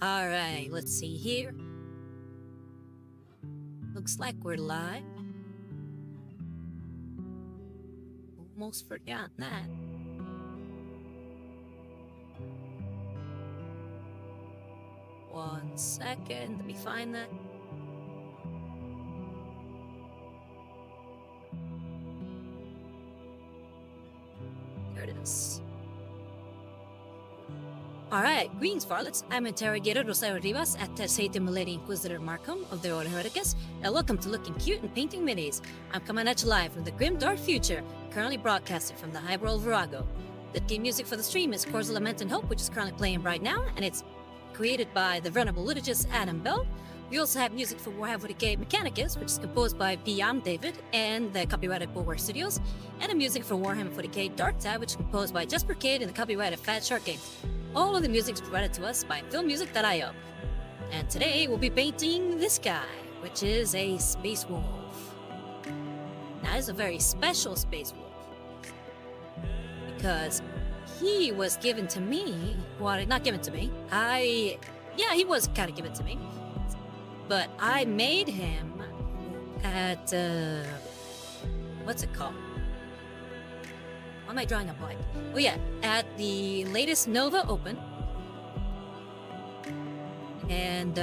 Alright, let's see here. Looks like we're live. Almost forgot that. One second, let me find that. There it is. Alright, greetings, Varlets. I'm Interrogator Rosario Rivas at Tercetum Lady Inquisitor Markham of the Order Mechanicus, and welcome to Looking Cute and Painting Minis. I'm coming at you live from the grim dark future, currently broadcasted from the high world of Virago. The theme music for the stream is Chords of Lament and Hope, which is currently playing right now, and it's created by the venerable liturgist Adam Bell. We also have music for Warhammer 40k Mechanicus, which is composed by Guillaume David and the copyrighted Bulwark Studios, and the music for Warhammer 40k Darktide, which is composed by Jesper Kyd and the copyrighted Fat Shark Games. All of the music is provided to us by filmmusic.io. And today we'll be painting this guy, which is a space wolf. Now, it's a very special space wolf, because he was given to me. Well, not given to me. He was kind of given to me. But I made him at, what's it called? Why am I drawing a blank? Oh yeah, at the latest Nova Open. And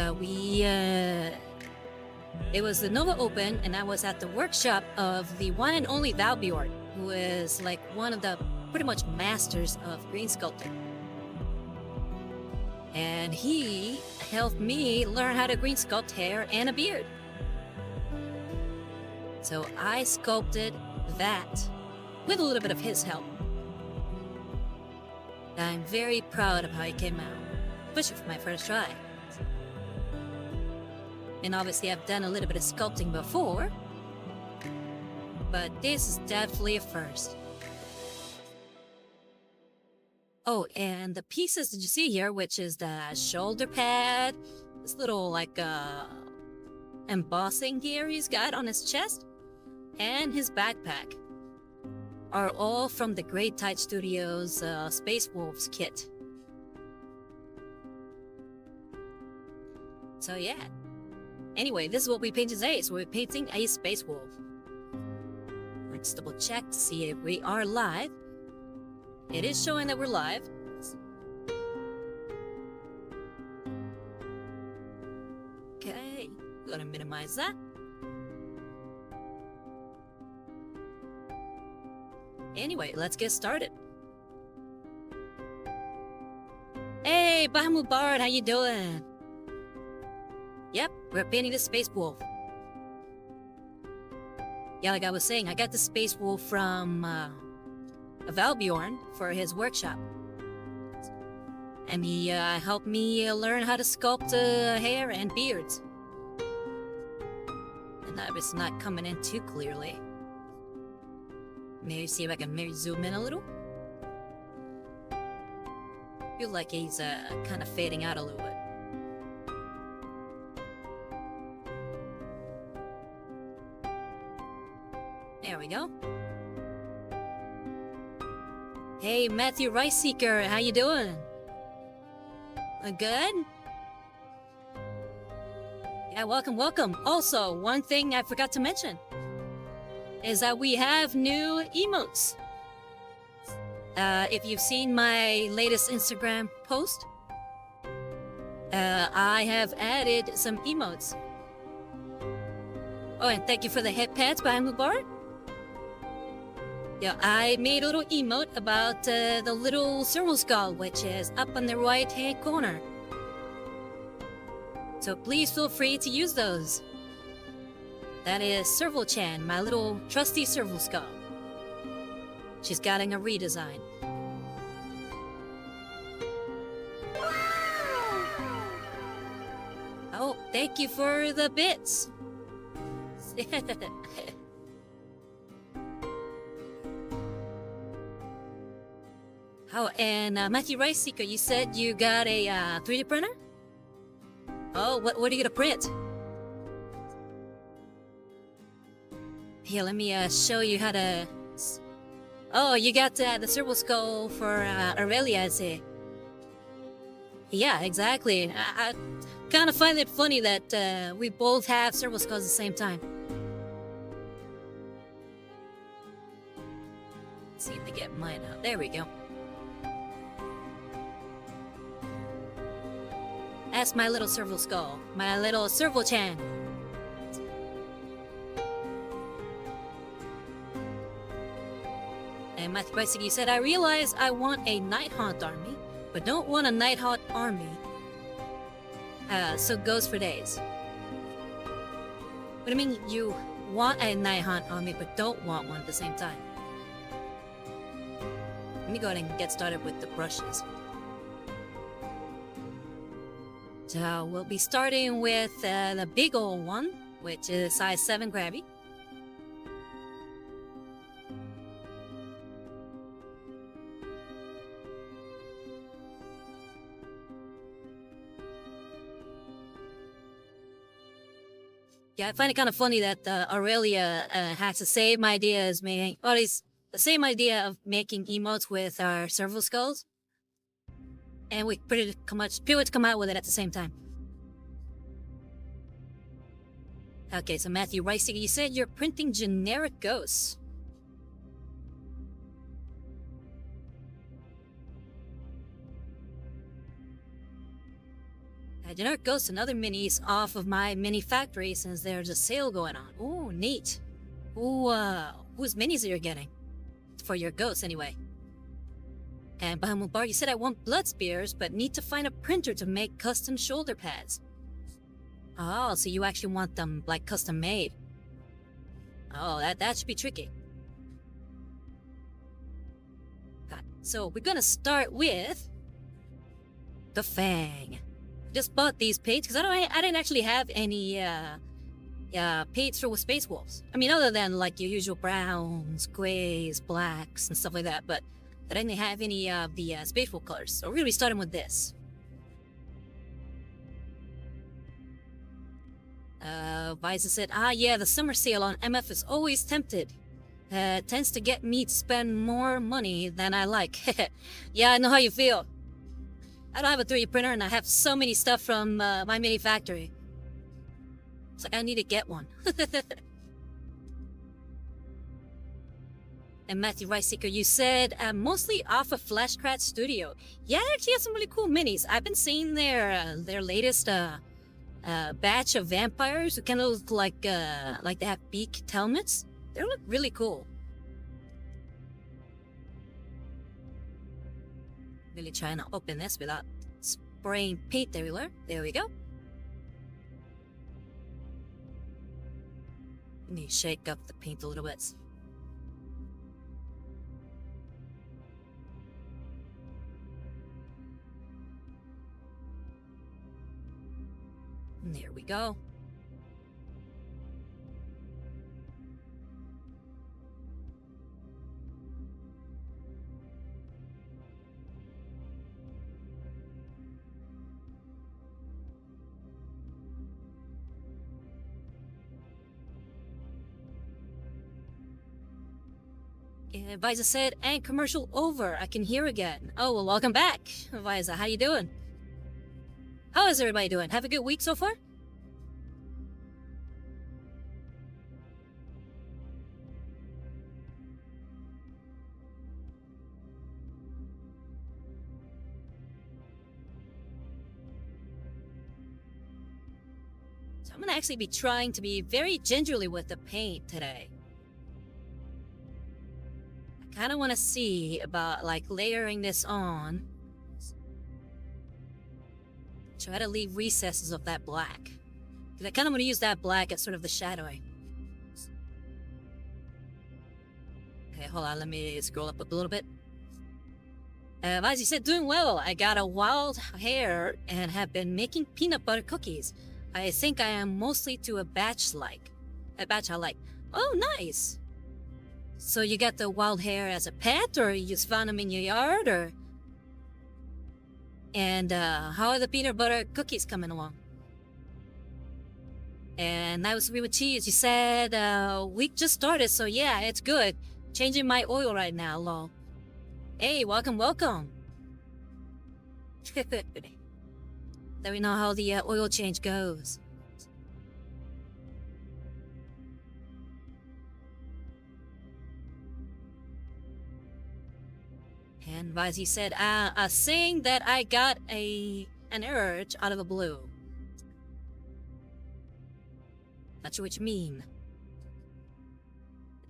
it was the Nova Open, and I was at the workshop of the one and only Valbjorn, who is like one of the pretty much masters of green sculpting. And he helped me learn how to green sculpt hair and a beard. So I sculpted that with a little bit of his help. I'm very proud of how he came out, especially for my first try. And obviously I've done a little bit of sculpting before, but this is definitely a first. Oh, and the pieces that you see here, which is the shoulder pad, this little like embossing here he's got on his chest, and his backpack, are all from the Darktide Studios Space Wolves kit. So yeah. Anyway, this is what we painted today. So we're painting a space wolf. Let's double check to see if we are live. It is showing that we're live. Okay, gonna minimize that. Anyway, let's get started. Hey, Bahamut Bard, how you doing? Yep, we're painting the space wolf. Yeah, like I was saying, I got the space wolf from Valbjorn for his workshop. And he helped me learn how to sculpt hair and beards. And that was not coming in too clearly. Maybe see if I can maybe zoom in a little. Feel like he's kind of fading out a little bit. There we go. Hey, Matthew Rice Seeker, how you doing? Good? Yeah, welcome, welcome. Also, one thing I forgot to mention is that we have new emotes. If you've seen my latest Instagram post, I have added some emotes. Oh, and thank you for the head pads by Mubarak. Yeah, I made a little emote about the little serval skull, which is up on the right-hand corner. So please feel free to use those. That is Serval-chan, my little trusty serval skull. She's getting a redesign. Oh, thank you for the bits. Oh, and Matthew Rice Seeker, you said you got a 3D printer? Oh, what are you gonna print? Here, let me show you how to... Oh, you got the serval skull for Aurelia, I see. Yeah, exactly. I kind of find it funny that we both have servo skulls at the same time. Let's see if they get mine out. There we go. That's my little servo skull. My little servo-chan. And Matthew Bryce, you said, I realize I want a Nighthaunt army, but don't want a Nighthaunt army. So goes for days. What do you mean you want a Nighthaunt army, but don't want one at the same time? Let me go ahead and get started with the brushes. So we'll be starting with the big old one, which is size 7 grabby. Yeah, I find it kind of funny that Aurelia has the same idea as me, or at least the same idea of making emotes with our servo skulls. And we pretty much come out with it at the same time. Okay, so Matthew Rice, you said you're printing generic ghosts. Generic ghosts and other minis off of my mini factory since there's a sale going on. Ooh, neat. Ooh, whose minis are you getting? For your ghosts, anyway. And Bahamut Bar, you said I want blood spears, but need to find a printer to make custom shoulder pads. Oh, so you actually want them, like, custom made. Oh, that should be tricky. So we're gonna start with the Fang. Just bought these paints because I didn't actually have any paints for Space Wolves. I mean, other than like your usual browns, grays, blacks, and stuff like that. But I didn't have any of the Space Wolf colors. So we're gonna be starting with this. Visa said, yeah, the summer sale on MF is always tempted. Tends to get me to spend more money than I like. Yeah, I know how you feel. I don't have a 3D printer and I have so many stuff from my mini factory. It's like I need to get one. And Matthew Riceseeker, you said mostly off of Flashcraft Studio. Yeah, they actually have some really cool minis. I've been seeing their latest batch of vampires who kind of look like they have beak helmets. They look really cool. Really trying to open this without spraying paint everywhere. There we go. Let me shake up the paint a little bit. And there we go. Visa said, and commercial over. I can hear again. Oh, well, welcome back. Visa, how you doing? How is everybody doing? Have a good week so far? So I'm gonna actually be trying to be very gingerly with the paint today. Kind of want to see about like layering this on. Try to leave recesses of that black. Because I kind of want to use that black as sort of the shadowing. Okay, hold on. Let me scroll up a little bit. As you said, doing well. I got a wild hair and have been making peanut butter cookies. I think I am mostly to a batch I like. Oh, nice. So you got the wild hair as a pet, or you just found them in your yard, or? And how are the peanut butter cookies coming along? And that was with cheese. You said week just started, so yeah, it's good. Changing my oil right now, lol. Hey, welcome. Then we know how the oil change goes. And as you said, saying that I got an urge out of the blue. Not sure what you mean.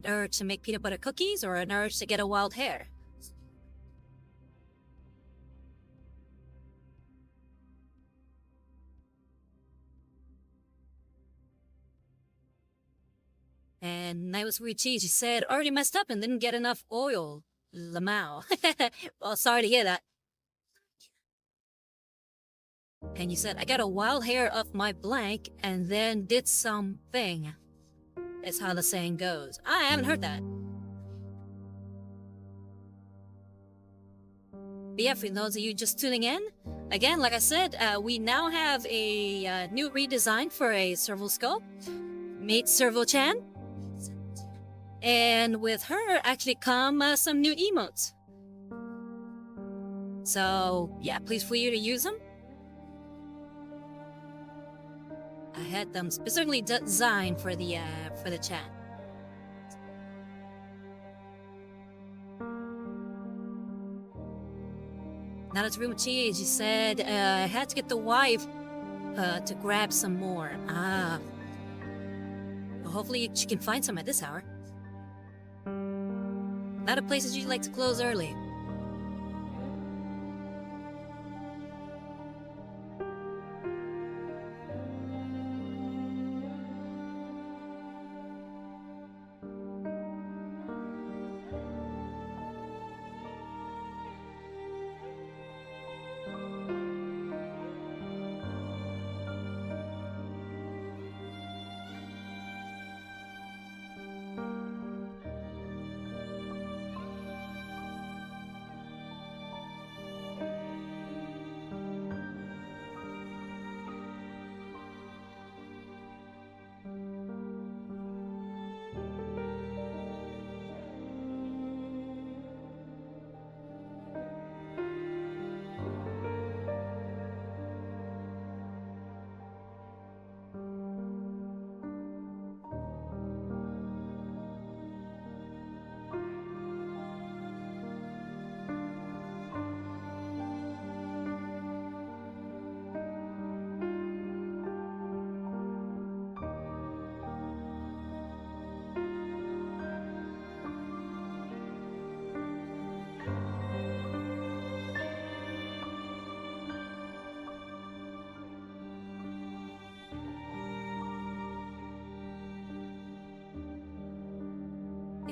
An urge to make peanut butter cookies or an urge to get a wild hair? And I was weird cheese. You said already messed up and didn't get enough oil. Lamau. Well, sorry to hear that. And you said I got a wild hair off my blank and then did something. That's how the saying goes. I haven't heard that. But yeah, for those of you just tuning in, again, like I said, we now have a new redesign for a servo sculpt. Meet Servo-chan. And with her actually come some new emotes. So yeah, please feel free to use them. I had them specifically designed for the chat. Now that's room cheese. You said I had to get the wife to grab some more. Well, hopefully she can find some at this hour. A lot of places you like to close early.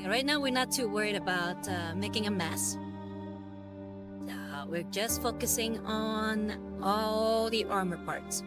Right now, we're not too worried about making a mess. We're just focusing on all the armor parts.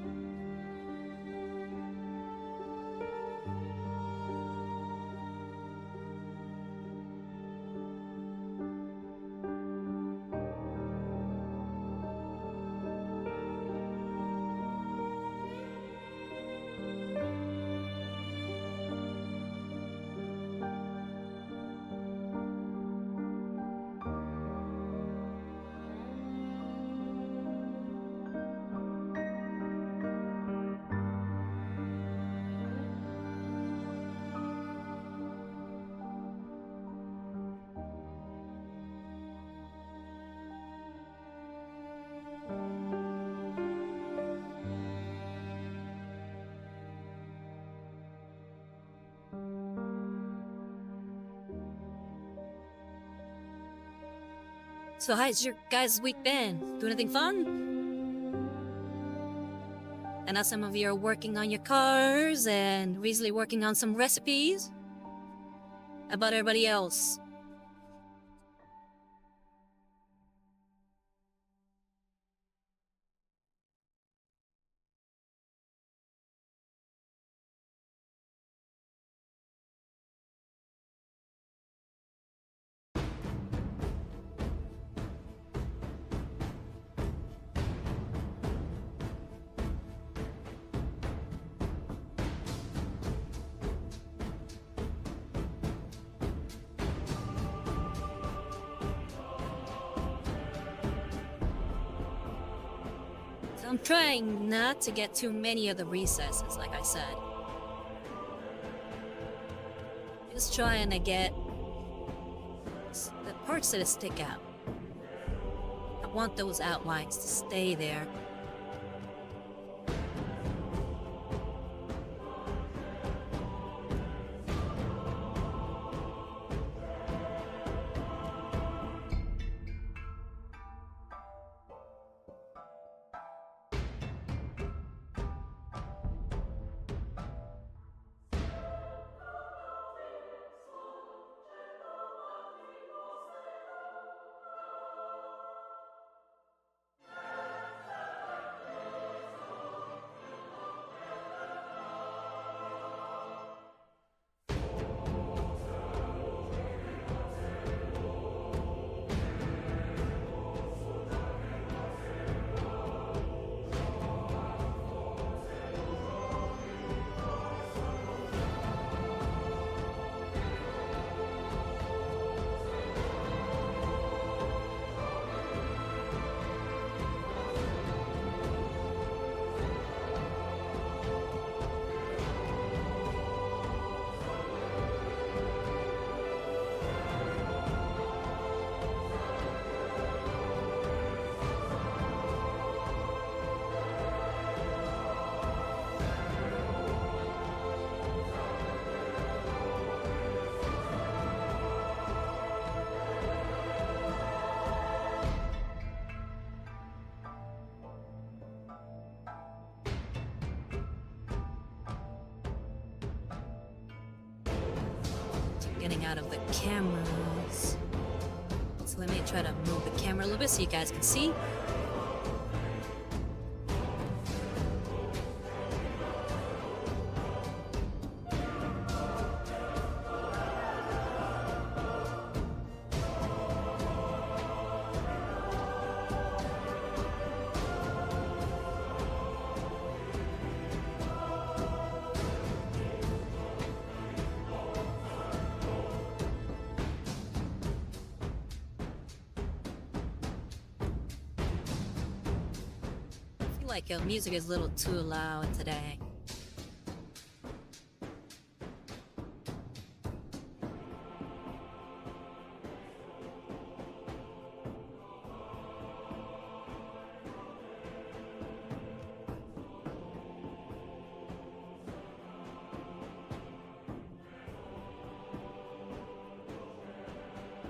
So how's your guys' week been? Do anything fun? I know some of you are working on your cars and recently working on some recipes. How about everybody else? I'm trying not to get too many of the recesses, like I said. Just trying to get the parts that stick out. I want those outlines to stay there. Getting out of the cameras. So let me try to move the camera a little bit so you guys can see. Like music is a little too loud today.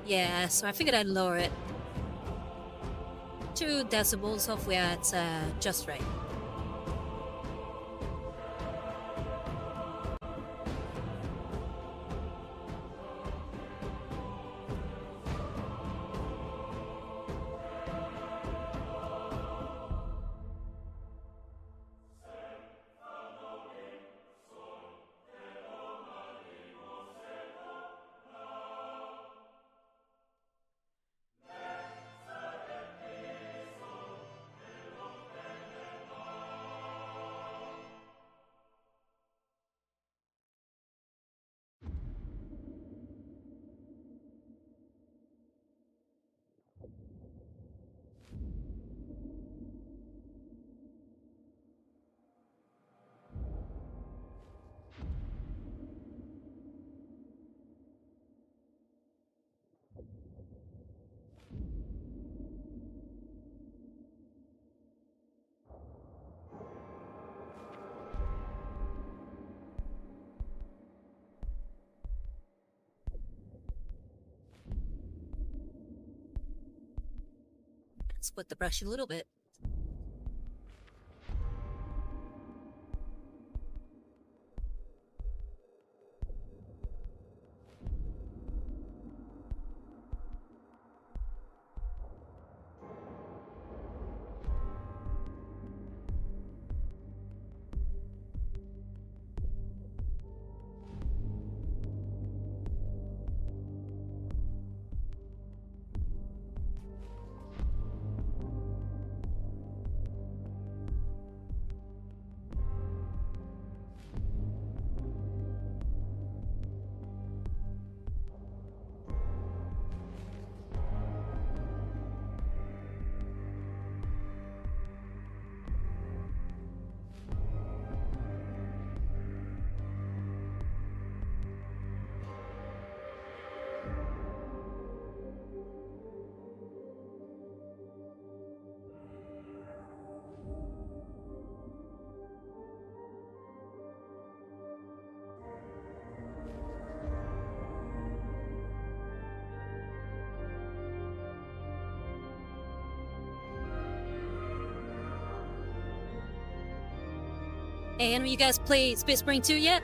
Yeah, so I figured I'd lower it 2 decibels. Hopefully that's just right. Split the brush a little bit. Hey, any of you guys play Space Marine 2 yet?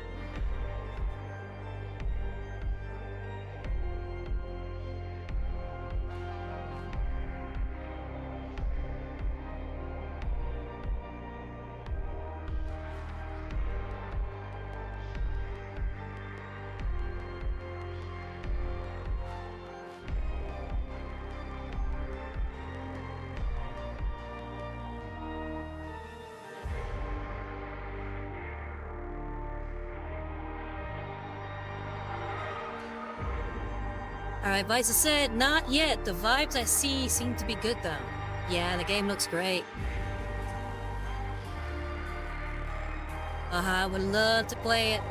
Alright, Visa said, not yet. The vibes I see seem to be good though. Yeah, the game looks great. I would love to play it.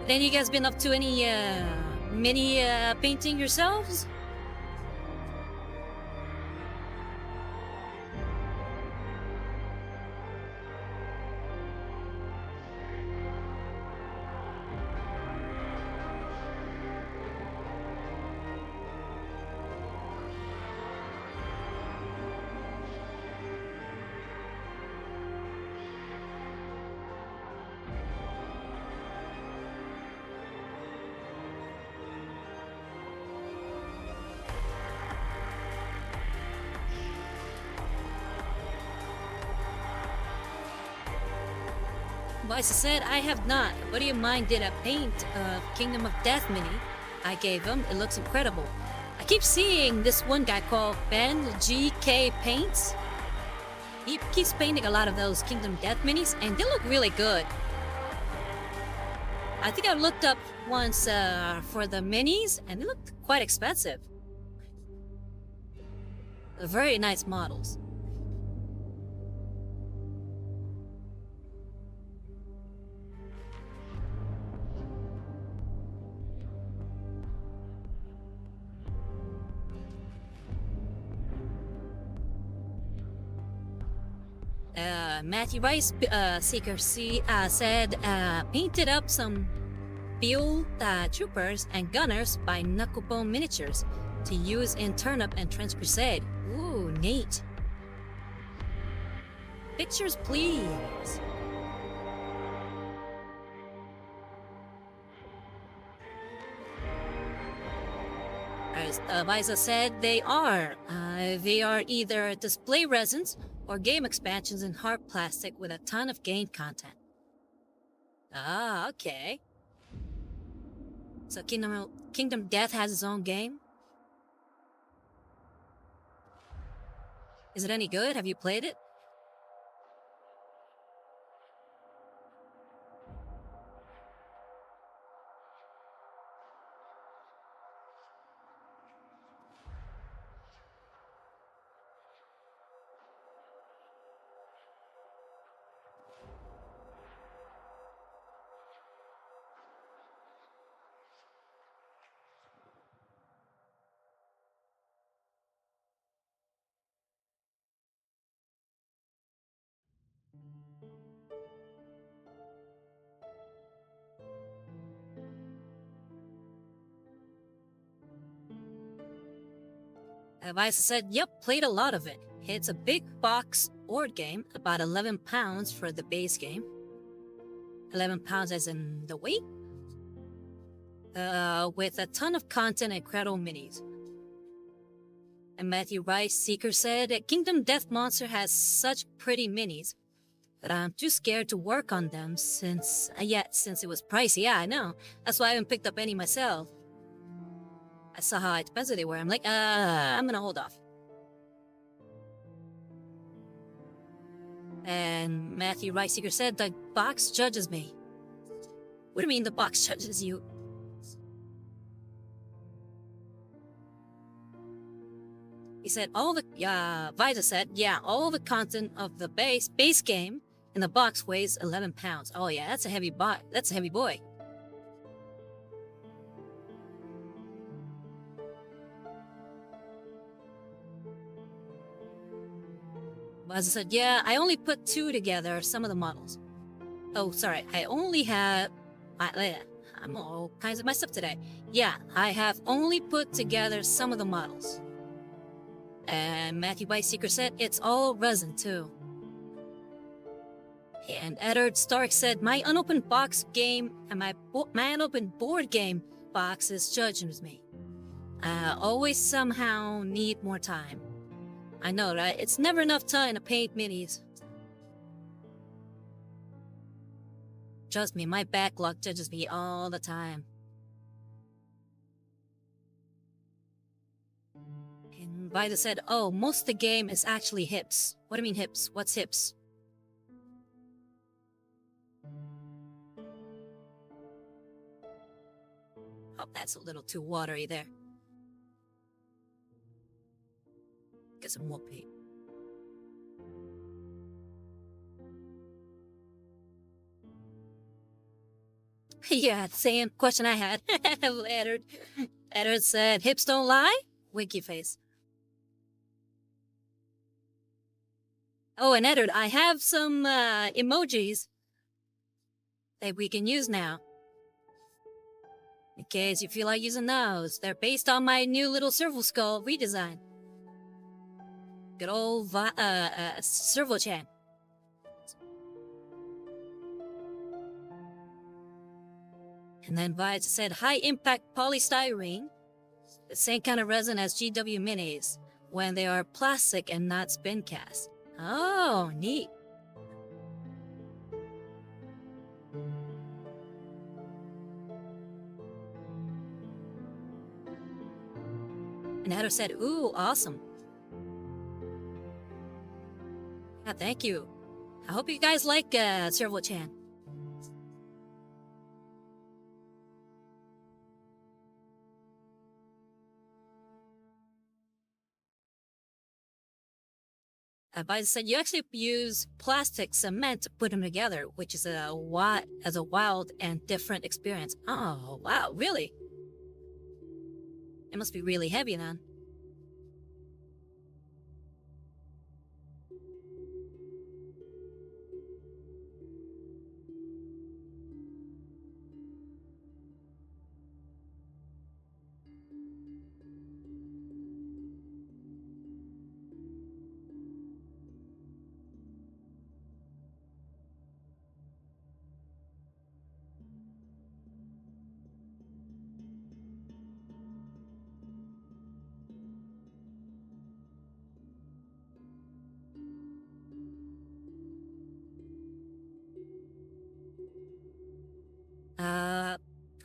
Then you guys been up to any mini painting yourselves? Visa said, I have not. A buddy of mine did a paint of Kingdom of Death mini I gave him. It looks incredible. I keep seeing this one guy called Ben GK Paints. He keeps painting a lot of those Kingdom Death minis, and they look really good. I think I looked up once for the minis, and they looked quite expensive. They're very nice models. Matthew Rice, Seeker C, said, painted up some field troopers and gunners by Knucklebone Miniatures to use in Turnip and Trench Crusade. Ooh, neat. Pictures, please. As Visa said, they are. They are either display resins or game expansions in hard plastic with a ton of game content. Ah, okay. So Kingdom Death has its own game? Is it any good? Have you played it? Visa said, yep, played a lot of it. It's a big box board game, about 11 pounds for the base game. 11 pounds as in the weight? With a ton of content and incredible minis. And Matthew Rice Seeker said, Kingdom Death Monster has such pretty minis, but I'm too scared to work on them since it was pricey. Yeah, I know. That's why I haven't picked up any myself. I saw how expensive they were. I'm like, I'm gonna hold off. And Matthew Rice Seeker said, the box judges me. What do you mean the box judges you? He said, Visa said, yeah, all the content of the base game in the box weighs 11 pounds. Oh yeah, that's a heavy boy. Visa said, yeah, I only put 2 together, some of the models. Oh, sorry, I'm all kinds of messed up today. Yeah, I have only put together some of the models. And Matthew Rice Seeker said, it's all resin too. And Edward Stark said, my unopened box game and my unopened board game box is judging me. I always somehow need more time. I know, right? It's never enough time to paint minis. Trust me, my backlog judges me all the time. And Vida said, oh, most of the game is actually hips. What do you mean hips? What's hips? Oh, that's a little too watery there. Get some more paint. Yeah, same question I had. Edward said, hips don't lie? Winky face. Oh, and Edward, I have some emojis that we can use now. In case you feel like using those. They're based on my new little servo skull redesign. Good old servo-chan. And then Vibes said, high-impact polystyrene, the same kind of resin as GW minis, when they are plastic and not spin cast. Oh, neat. And Adam said, ooh, awesome. Yeah, thank you. I hope you guys like Servo-chan. Visa said you actually use plastic cement to put them together, which is a wild and different experience. Oh, wow, really? It must be really heavy then.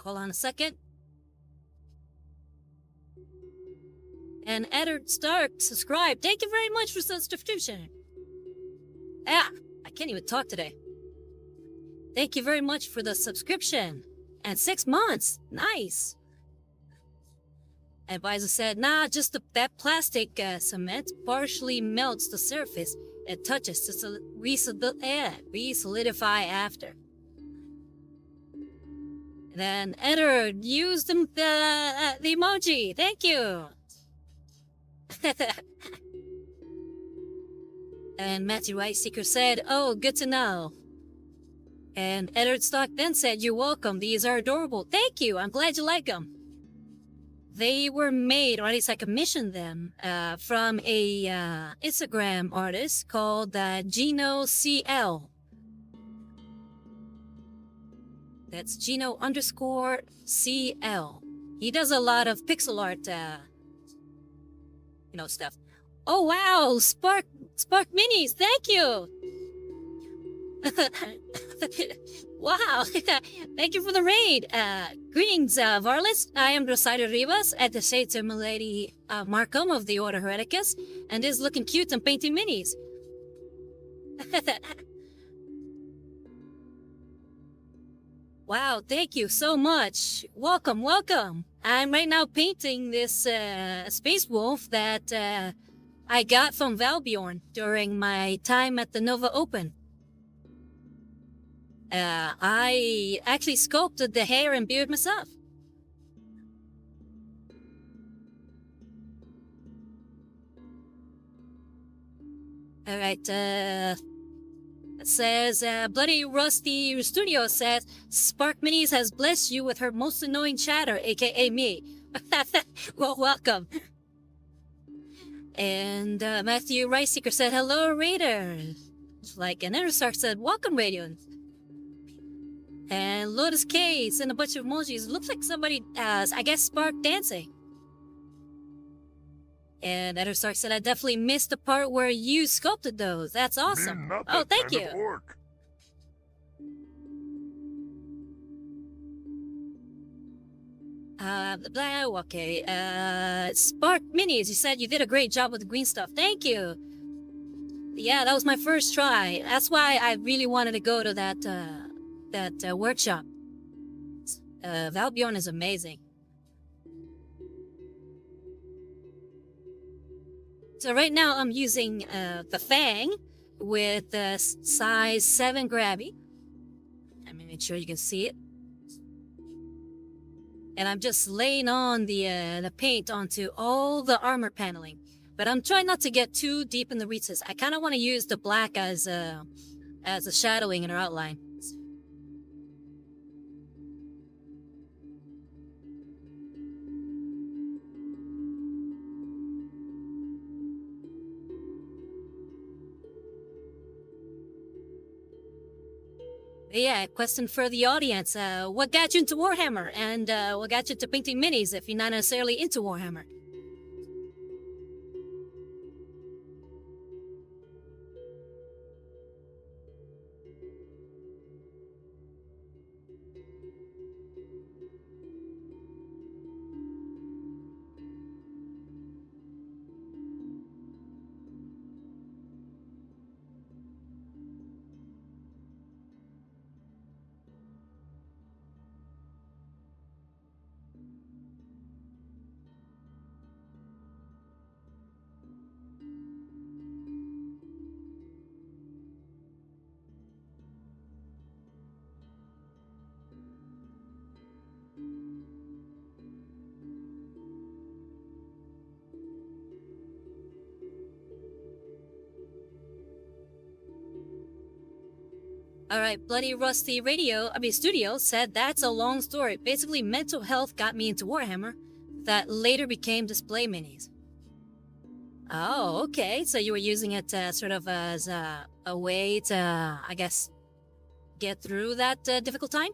Hold on a second. And Edward Stark subscribed. Thank you very much for the subscription. Ah, I can't even talk today. Thank you very much for the subscription. And 6 months. Nice. And Visa said, nah, just that plastic cement partially melts the surface it touches to re-solidify after. Then Edward used the emoji. Thank you. And Matthew Rice Seeker said, oh, good to know. And Edward Stock then said, you're welcome. These are adorable. Thank you. I'm glad you like them. They were made, or at least I commissioned them, from a Instagram artist called Gino CL. That's Gino_CL. He does a lot of pixel art stuff. Oh wow, Spark Minis, thank you. Wow, thank you for the raid. Greetings, Varlets. I am Rosario Rivas at the Shades of Milady Markham of the Order Hereticus, and is looking cute and painting minis. Wow, thank you so much. Welcome, welcome. I'm right now painting this space wolf that I got from Valbjorn during my time at the Nova Open. I actually sculpted the hair and beard myself. All right, it says, Bloody Rusty Studio says, Spark Minis has blessed you with her most annoying chatter, aka me. Well, welcome. And Matthew Riceseeker said, hello, Raiders. Like, and Interstark said, welcome, Radiant. And Lotus K sent a bunch of emojis. Looks like somebody has, I guess, Spark dancing. And Interstark said, I definitely missed the part where you sculpted those. That's awesome. Oh, thank you. Okay. Spark Minis, you said you did a great job with the green stuff. Thank you. Yeah, that was my first try. That's why I really wanted to go to that workshop. Valbjorn is amazing. So right now I'm using the Fang with the size 7 grabby. Let me make sure you can see it. And I'm just laying on the paint onto all the armor paneling. But I'm trying not to get too deep in the recesses. I kind of want to use the black as a shadowing in our outline. Yeah, question for the audience. What got you into Warhammer? And what got you into painting minis if you're not necessarily into Warhammer? All right, Bloody Rusty Studio said that's a long story. Basically, mental health got me into Warhammer that later became display minis. Oh, okay. So you were using it sort of as a way to, I guess, get through that difficult time?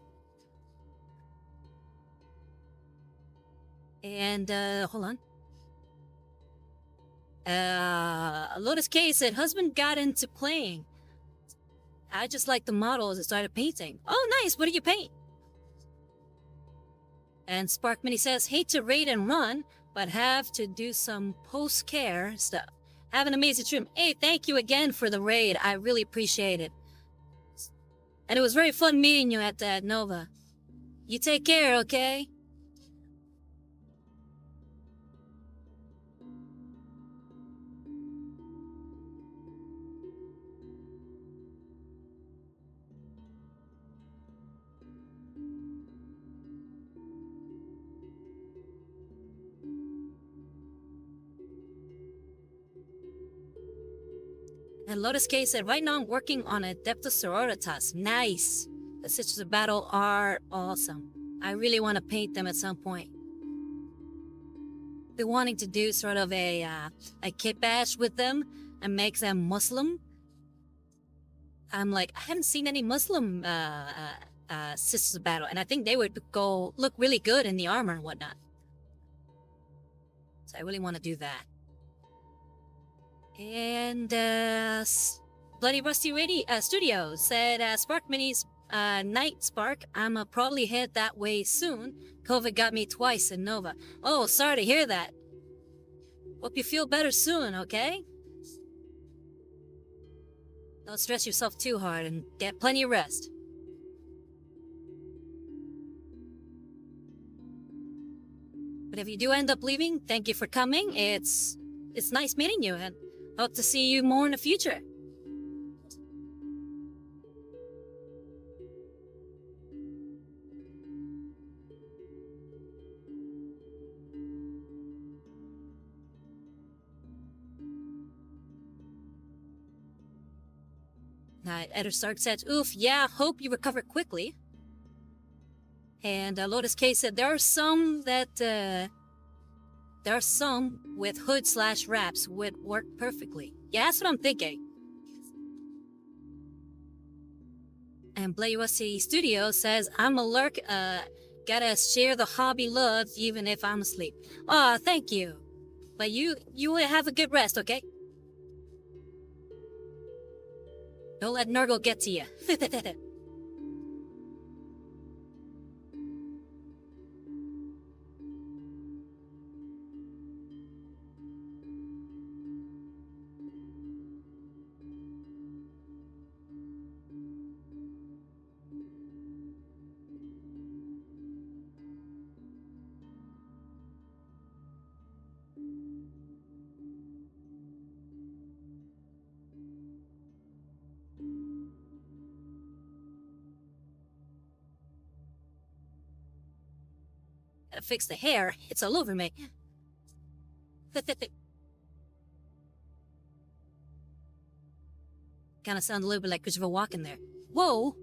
And, hold on. Lotus K said, husband got into playing. I just liked the models and started painting. Oh, nice. What do you paint? And Spark Mini says, hate to raid and run, but have to do some post-care stuff. Have an amazing stream. Hey, thank you again for the raid. I really appreciate it. And it was very fun meeting you at that Nova. You take care, okay? And Lotus K said, right now I'm working on Adeptus Sororitas. Nice. The Sisters of Battle are awesome. I really want to paint them at some point. Been wanting to do sort of a kit bash with them and make them Muslim. I'm like, I haven't seen any Muslim Sisters of Battle, and I think they would look really good in the armor and whatnot. So I really want to do that. And Bloody Rusty Studio said Spark Minis Night Spark. I'ma probably head that way soon. COVID got me twice in Nova. Oh, sorry to hear that. Hope you feel better soon, okay? Don't stress yourself too hard and get plenty of rest. But if you do end up leaving, thank you for coming. It's nice meeting you and hope to see you more in the future. Editor Stark said, oof, yeah, hope you recover quickly. And Lotus K said, there are some with hood/wraps would work perfectly. Yeah, that's what I'm thinking. And BlayUSC Studio says, I'm a lurk, gotta share the hobby love even if I'm asleep. Aw, thank you. But you have a good rest, okay? Don't let Nurgle get to you. Fix the hair. It's all over me. Kind of sound a little bit like Christopher Walken there. Whoa!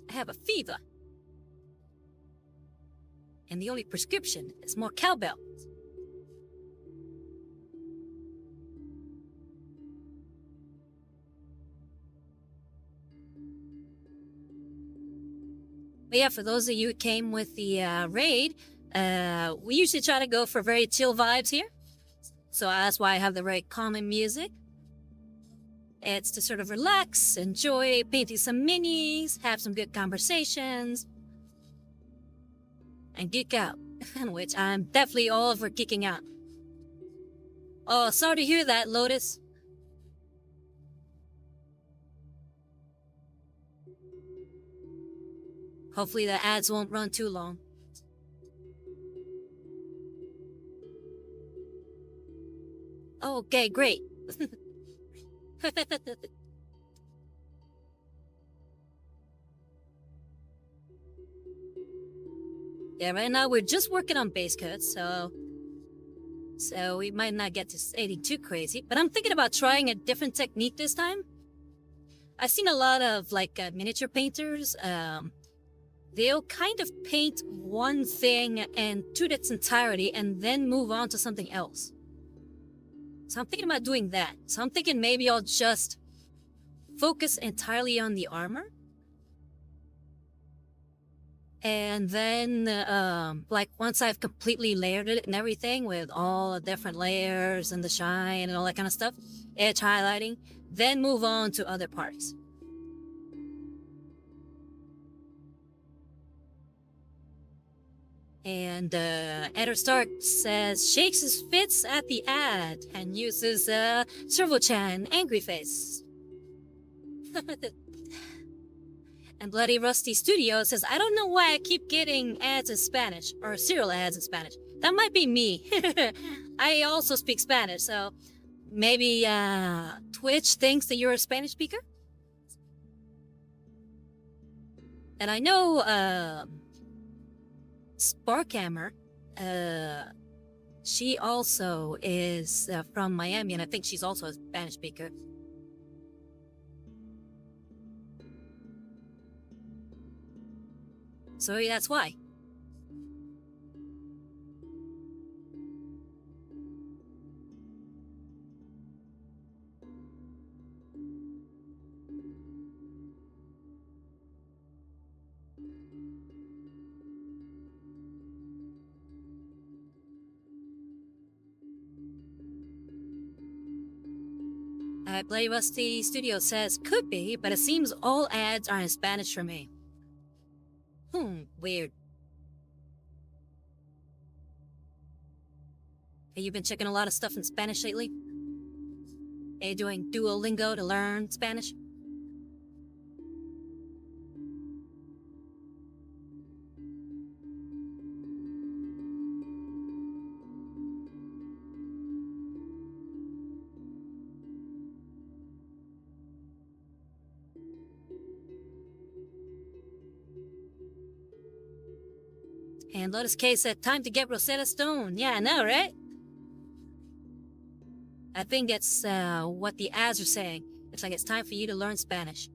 I have a fever. And the only prescription is more cowbell. But yeah, for those of you who came with the raid, we usually try to go for very chill vibes here. So that's why I have the very calming music. It's to sort of relax, enjoy painting some minis, have some good conversations, and geek out. Which I'm definitely all for geeking out. Oh, sorry to hear that, Lotus. Hopefully the ads won't run too long. Okay, great. Yeah, right now we're just working on base coats, so we might not get to anything too crazy. But I'm thinking about trying a different technique this time. I've seen a lot of miniature painters. They'll kind of paint one thing and to its entirety and then move on to something else. So I'm thinking about doing that. So I'm thinking maybe I'll just focus entirely on the armor. And then, once I've completely layered it and everything with all the different layers and the shine and all that kind of stuff, edge highlighting, then move on to other parts. And Editor Stark says, shakes his fits at the ad and uses Servo-chan angry face. And Bloody Rusty Studio says, I don't know why I keep getting ads in Spanish, or serial ads in Spanish. That might be me. I also speak Spanish, so maybe Twitch thinks that you're a Spanish speaker? And I know Sparkhammer, she also is from Miami, and I think she's also a Spanish speaker. So maybe that's why. Bloody Rusty Studio says could be, but it seems all ads are in Spanish for me. Weird. Have you been checking a lot of stuff in Spanish lately? Are you doing Duolingo to learn Spanish? And Lotus K said, time to get Rosetta Stone. Yeah, I know, right? I think it's what the ads are saying. It's like it's time for you to learn Spanish.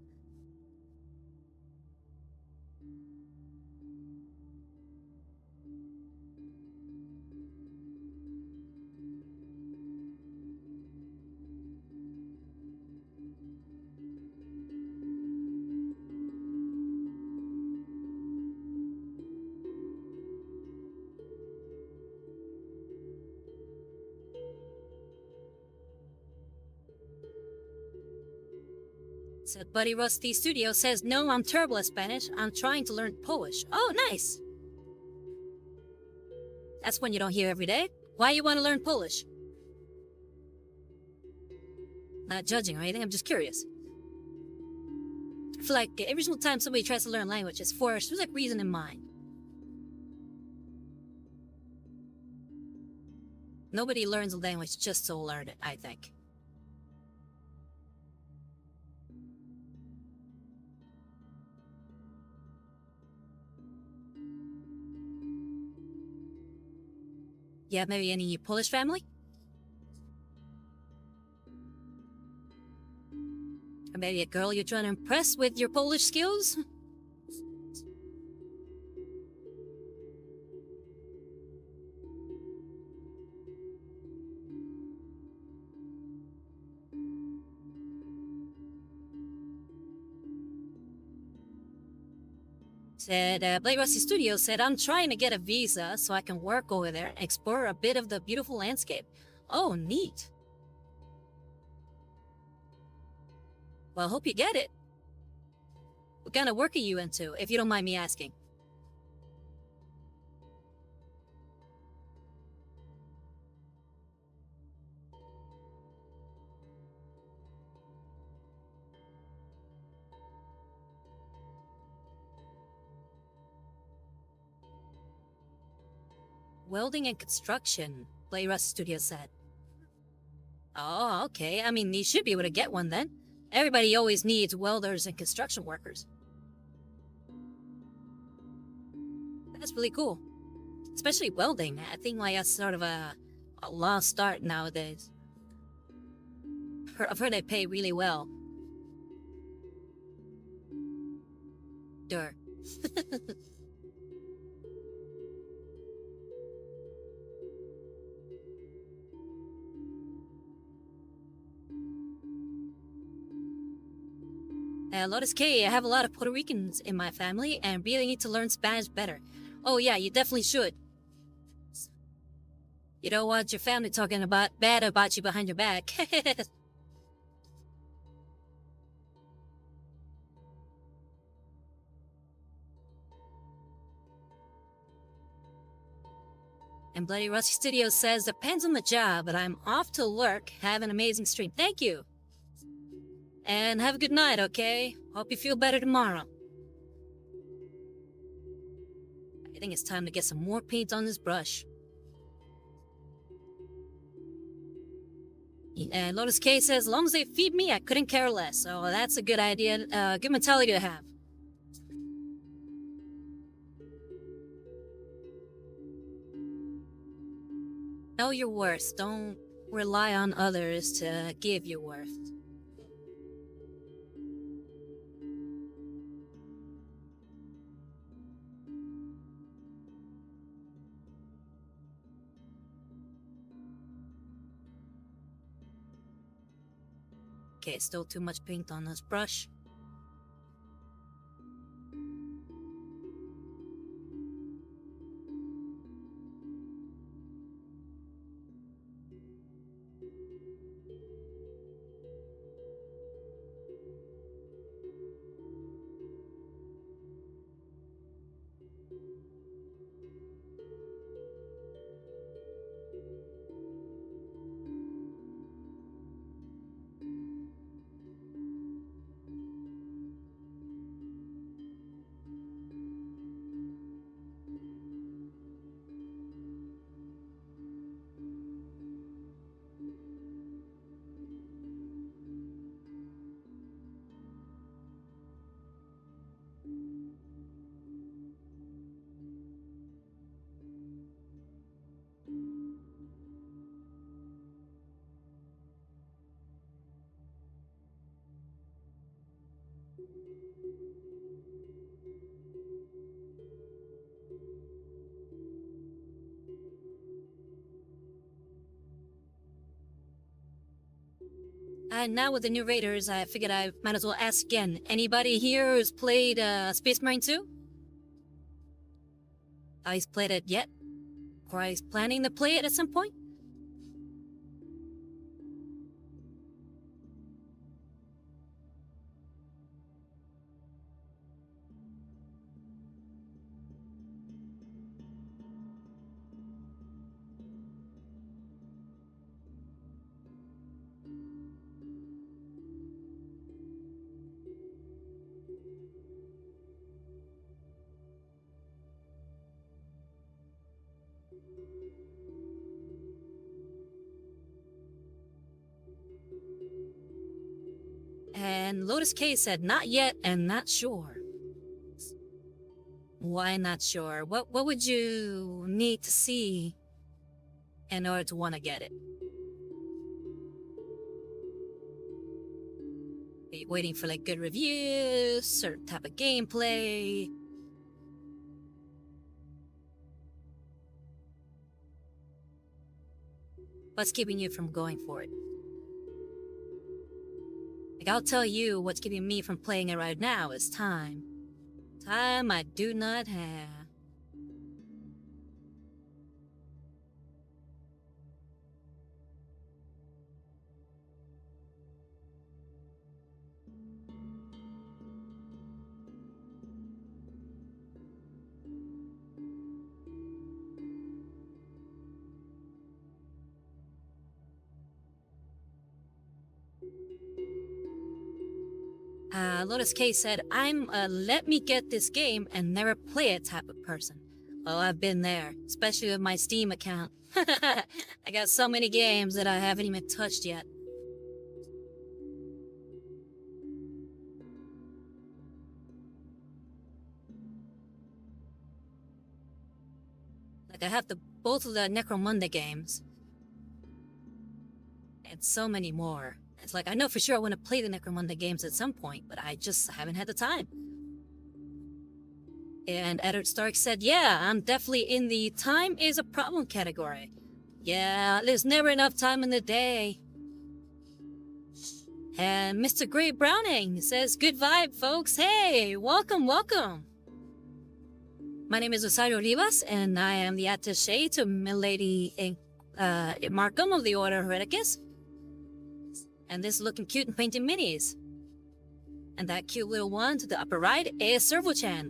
Said Buddy Rusty Studio says, no, I'm terrible at Spanish. I'm trying to learn Polish. Oh, nice. That's one you don't hear every day. Why you want to learn Polish? Not judging or anything, I'm just curious. I feel like every single time somebody tries to learn language, it's for a specific reason in mind. Nobody learns a language just to learn it, I think. Yeah, maybe any Polish family? Or maybe a girl you're trying to impress with your Polish skills? Said, Blade Rusty Studios said, I'm trying to get a visa so I can work over there and explore a bit of the beautiful landscape. Oh, neat. Well, hope you get it. What kind of work are you into, if you don't mind me asking? Welding and construction, Blade Rusty Studios said. Oh, okay. I mean, you should be able to get one then. Everybody always needs welders and construction workers. That's really cool. Especially welding. I think like that's sort of a lost art nowadays. I've heard they pay really well. Sure. Lotus K, I have a lot of Puerto Ricans in my family and really need to learn Spanish better. Oh yeah, you definitely should. You don't want your family talking bad about you behind your back. And Bloody Rusty Studios says, depends on the job, but I'm off to work. Have an amazing stream. Thank you. And have a good night, okay? Hope you feel better tomorrow. I think it's time to get some more paint on this brush. And Lotus K says, as long as they feed me, I couldn't care less. So that's a good idea, good mentality to have. Know your worth. Don't rely on others to give you worth. Okay, still too much paint on this brush. And now with the new raiders, I figured I might as well ask again. Anybody here who's played Space Marine 2? He's played it yet? Or he's planning to play it at some point? And Lotus K said, not yet and not sure. Why not sure? What would you need to see in order to want to get it? Are you waiting for like good reviews, certain type of gameplay? What's keeping you from going for it? Like, I'll tell you what's keeping me from playing it right now is time. Time I do not have. Lotus K said, I'm a let me get this game and never play it type of person. Well, I've been there, especially with my Steam account. I got so many games that I haven't even touched yet. Like, I have both of the Necromunda games. And so many more. It's like, I know for sure I want to play the Necromunda games at some point, but I just haven't had the time. And Edward Stark said, yeah, I'm definitely in the time is a problem category. Yeah, there's never enough time in the day. And Mr. Gray Browning says, good vibe, folks. Hey, welcome, welcome. My name is Rosario Rivas, and I am the attaché to Milady Markham of the Order of Mechanicus. And this is looking cute and painting minis. And that cute little one to the upper right is Servo-chan.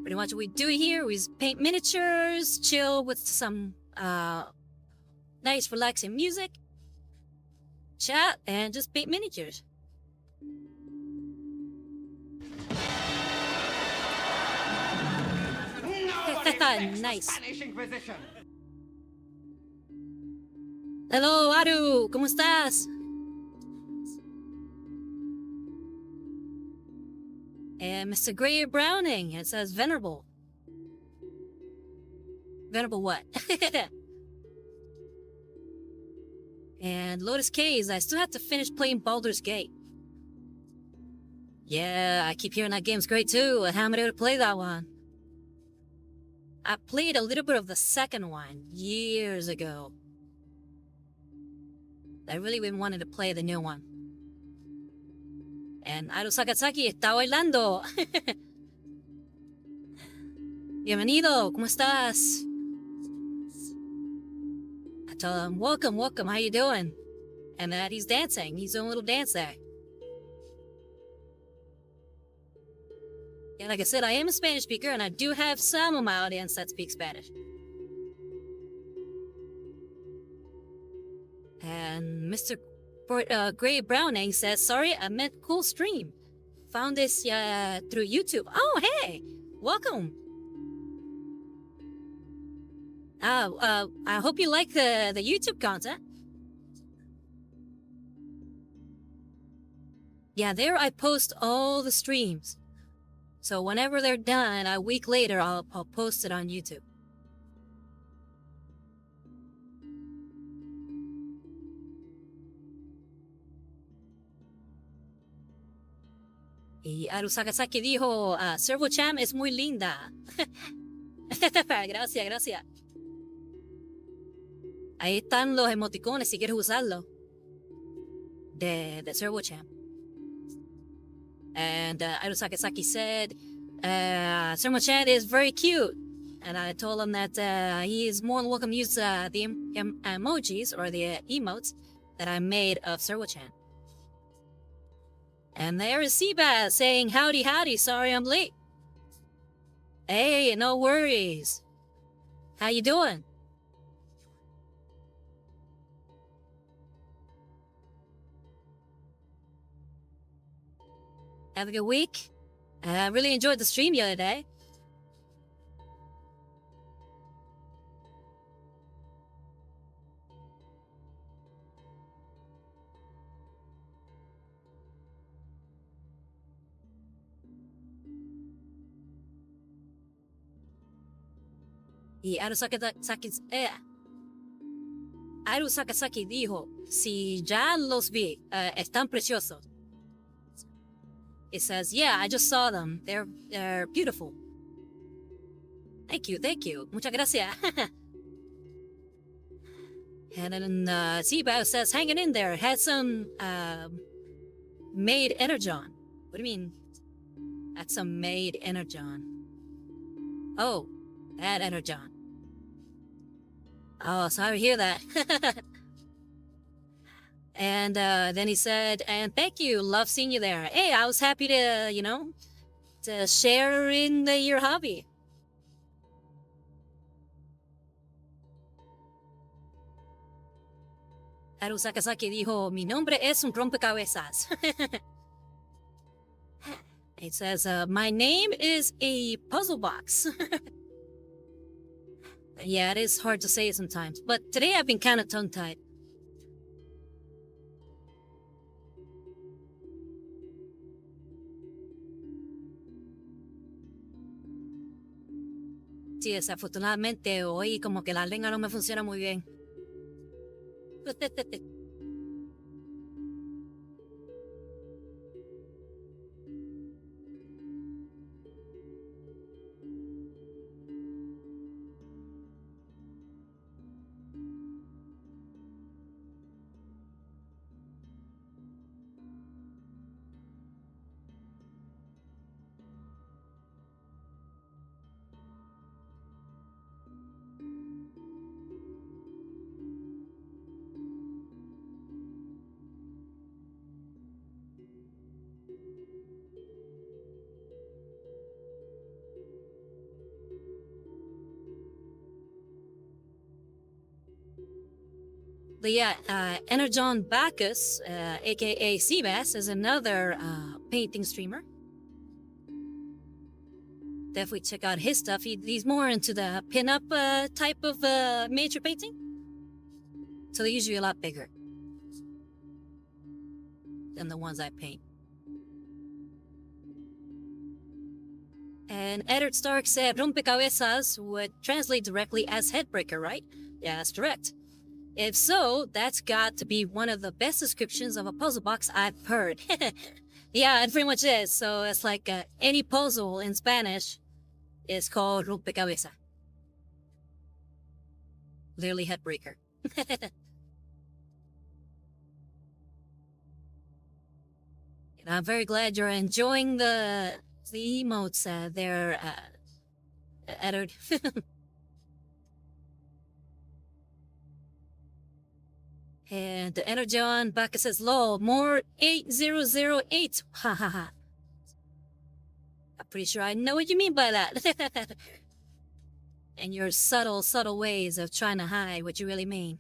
Pretty much what we do here is paint miniatures, chill with some nice relaxing music, chat, and just paint miniatures. Nice. Hello, Aru, ¿cómo estás? And Mr. Gray Browning, it says Venerable. Venerable what? And Lotus K's, I still have to finish playing Baldur's Gate. Yeah, I keep hearing that game's great too. I haven't been able to play that one. I played a little bit of the second one years ago. I really been wanting to play the new one. And Aru Sakazaki está bailando. Bienvenido, ¿cómo estás? I told him, welcome, welcome, how you doing? And he's dancing, he's doing a little dance there. Yeah, like I said, I am a Spanish speaker, and I do have some of my audience that speak Spanish. And Mr. Gray Browning says, sorry, I meant cool stream. Found this through YouTube. Oh, hey, welcome. I hope you like the YouTube content. Yeah, there I post all the streams. So whenever they're done, a week later, I'll post it on YouTube. Y Arusakasaki dijo, Servo-chan es muy linda. Gracias, gracias. Ahí están los emoticones si quieres usarlo. De Servo-chan. And Arusakasaki said, Servo-chan is very cute. And I told him that he is more than welcome to use the emojis or the emotes that I made of Servo-chan. And there is Seabass saying, howdy, howdy, sorry I'm late. Hey, no worries. How you doing? Have a good week. I really enjoyed the stream the other day. Y Arusakasaki dijo, si ya los vi, están preciosos. It says, yeah, I just saw them. They're beautiful. Thank you, thank you. Muchas gracias. And then Seabao says, hanging in there. Had some made energon. What do you mean? That's some made energon. Oh, that energon. Oh, sorry to hear that. And then he said, and thank you, love seeing you there. Hey, I was happy to, to share in your hobby. Arusakasaki dijo, mi nombre es un rompecabezas. It says, my name is a puzzle box. Yeah, it is hard to say sometimes, but today I've been kind of tongue-tied. Sí, desafortunadamente hoy como que la lengua no me funciona muy bien. But yeah, Energon Bacchus, aka Seabass, is another painting streamer. Definitely check out his stuff. He's more into the pin-up type of miniature painting. So they're usually a lot bigger than the ones I paint. And Edward Stark said, Rompecabezas would translate directly as headbreaker, right? Yeah, that's correct. If so, that's got to be one of the best descriptions of a puzzle box I've heard. Yeah, it pretty much is. So it's like any puzzle in Spanish is called rompecabezas. Literally headbreaker. And I'm very glad you're enjoying the emotes there, Edward. And the Energon Bacchus says, lol, more 8008. Ha ha ha. I'm pretty sure I know what you mean by that. And your subtle, subtle ways of trying to hide what you really mean.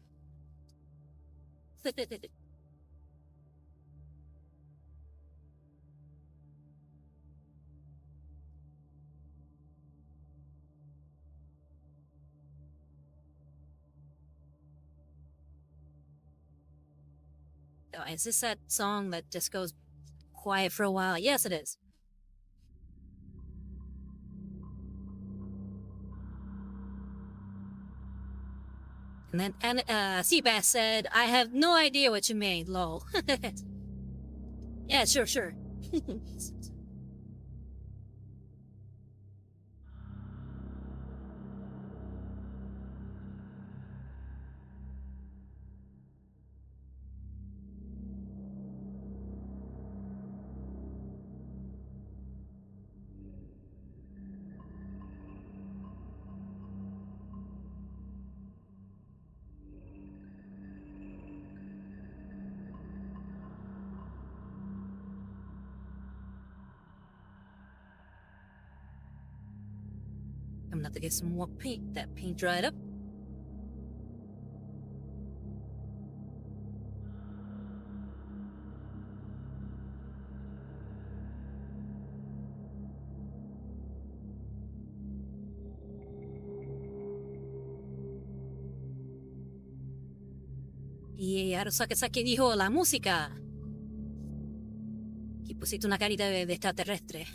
Oh, is this that song that just goes quiet for a while? Yes, it is. And then Seabass said, I have no idea what you made, lol. Yeah, sure. I'm gonna have to get some more paint. That paint dried up. Y Arusaka dijo la música. Y pusiste una carita de extraterrestre.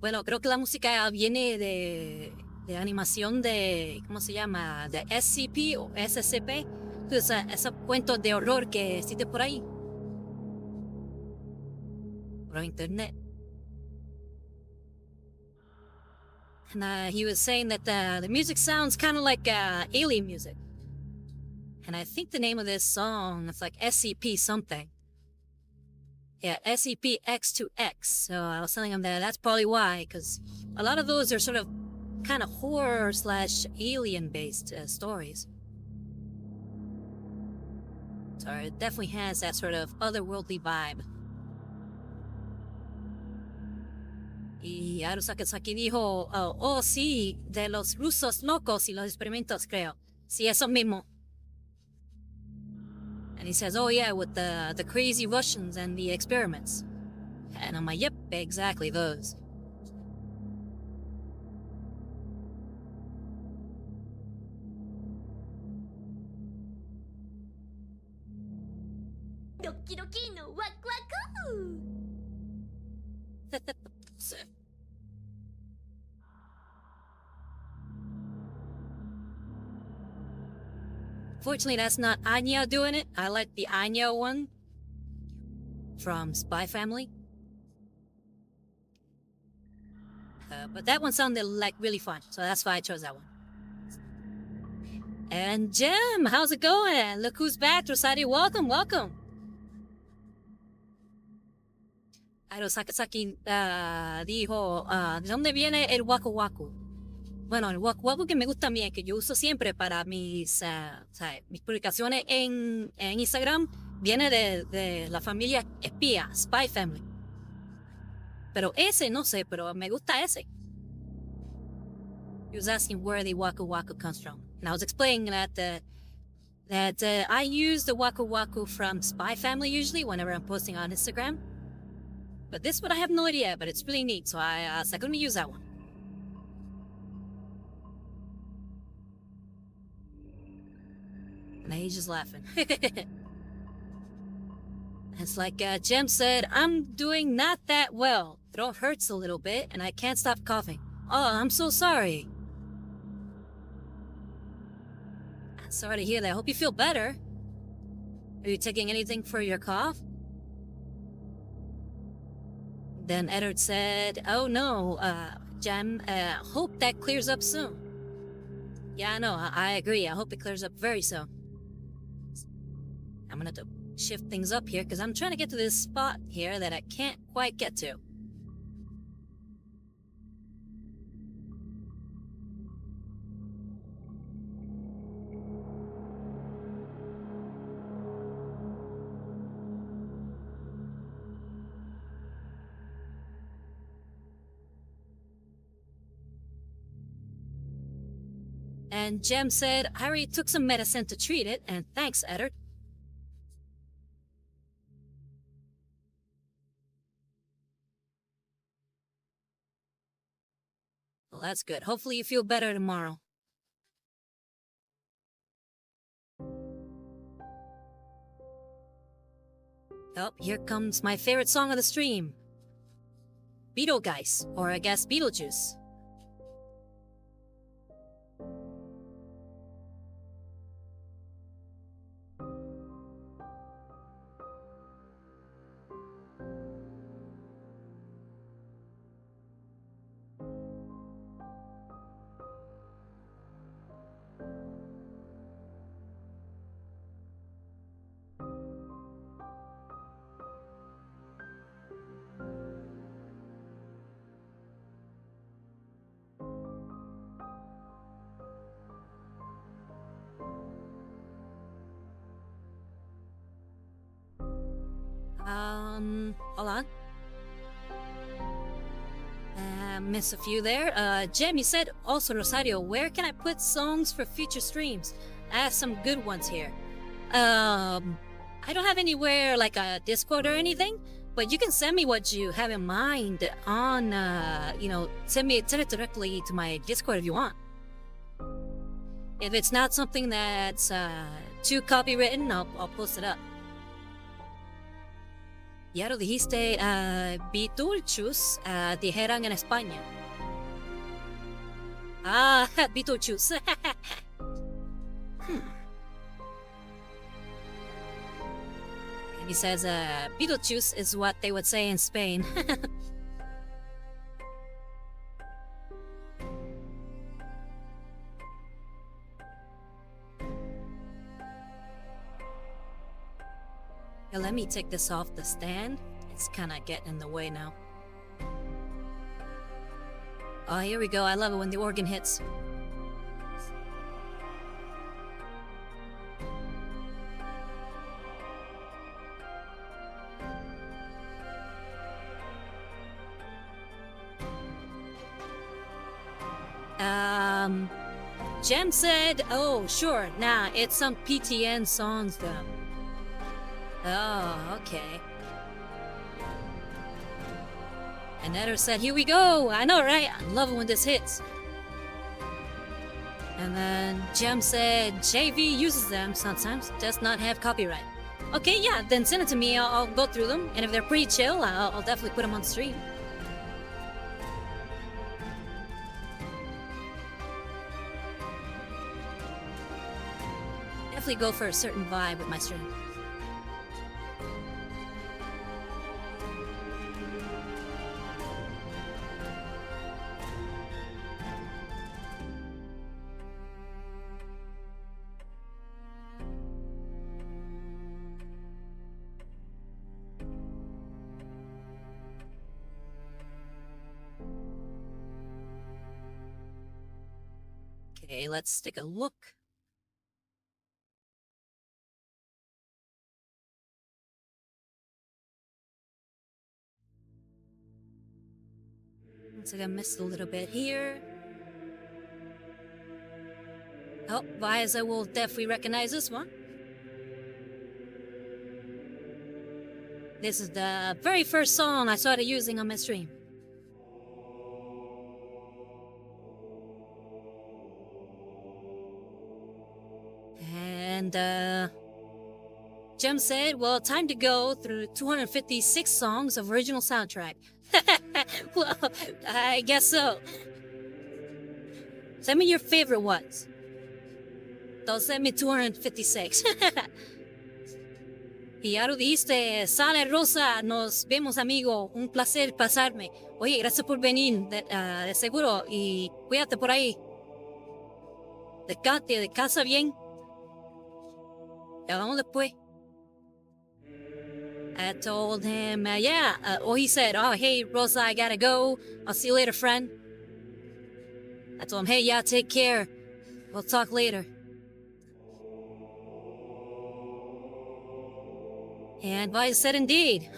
Bueno, creo que la música viene de animación de, ¿cómo se llama? De SCP o SCP. Entonces, esos cuentos de horror que existen por ahí. Por internet. And he was saying that the music sounds kind of like alien music. And I think the name of this song is like SCP something. Yeah, SCP-X2X. So I was telling him that that's probably why, because a lot of those are sort of kind of horror / alien-based stories. So it definitely has that sort of otherworldly vibe. Y Arusaki dijo, oh sí, de los rusos locos y los experimentos, creo. Sí, eso mismo. And he says, oh yeah, with the crazy Russians and the experiments. And I'm like, yep, exactly those. Doki doki no waku waku. Fortunately, that's not Anya doing it. I like the Anya one from Spy Family. But that one sounded like really fun, so that's why I chose that one. And Jim, how's it going? Look who's back, Rosati. Welcome, welcome. Arosaki dijo, ¿de dónde viene el waku waku? Bueno, el waku waku que me gusta a mí, que yo uso siempre para mis publicaciones en Instagram, viene de la familia espía, Spy Family. Pero ese, no sé, pero me gusta ese. He was asking where the waku waku comes from. And I was explaining that I use the waku waku from Spy Family usually whenever I'm posting on Instagram. But this one I have no idea, but it's really neat, so I was like, let me use that one. And he's just laughing. It's like Jem said, I'm doing not that well. Throat hurts a little bit, and I can't stop coughing. Oh, I'm so sorry. Sorry to hear that. I hope you feel better. Are you taking anything for your cough? Then Edward said, oh no, Jem, hope that clears up soon. Yeah, no, I agree. I hope it clears up very soon. I'm gonna have to shift things up here because I'm trying to get to this spot here that I can't quite get to. And Jem said, I already took some medicine to treat it, and thanks, Edward. Well, that's good. Hopefully you feel better tomorrow. Oh, here comes my favorite song of the stream. Beetlegeist, or I guess Beetlejuice. Hold on. miss a few there. Jem, you said also Rosario, where can I put songs for future streams? I have some good ones here. I don't have anywhere like a Discord or anything, but you can send me what you have in mind on, send it directly to my Discord if you want. If it's not something that's too copywritten, I'll post it up. Ya lo dijiste, Beetlejuice, dijeran en España. Ah, Beetlejuice. And he says, Beetlejuice is what they would say in Spain. Yeah, let me take this off the stand. It's kind of getting in the way now. Oh, here we go. I love it when the organ hits. Jem said, oh, sure. Nah, it's some PTN songs though. Oh, okay. And Eder said, here we go! I know, right? I love it when this hits. And then Jem said, JV uses them sometimes, does not have copyright. Okay, yeah, then send it to me, I'll go through them. And if they're pretty chill, I'll definitely put them on stream. Definitely go for a certain vibe with my stream. Okay, let's take a look. Looks like I missed a little bit here. Oh, Viza will definitely recognize this one. This is the very first song I started using on my stream. And Jem said, well, time to go through 256 songs of original soundtrack. Well, I guess so. Send me your favorite ones. Don't send me 256. Y ya lo dijiste, Sale Rosa, nos vemos amigo, un placer pasarme. Oye, gracias por venir, de seguro, y cuídate por ahí. Descansa bien. Ya vamos después. I told him, he said, oh, hey, Rosa, I gotta go. I'll see you later, friend. I told him, hey, yeah, take care. We'll talk later. And Vice said, indeed.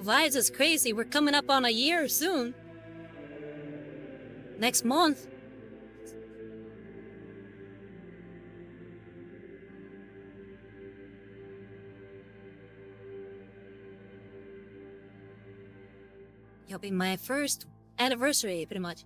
Why is this crazy? We're coming up on a year soon. Next month. It'll be my first anniversary, pretty much.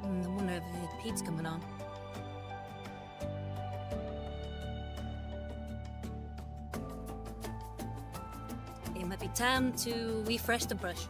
I wonder if Pete's coming on. It might be time to refresh the brush.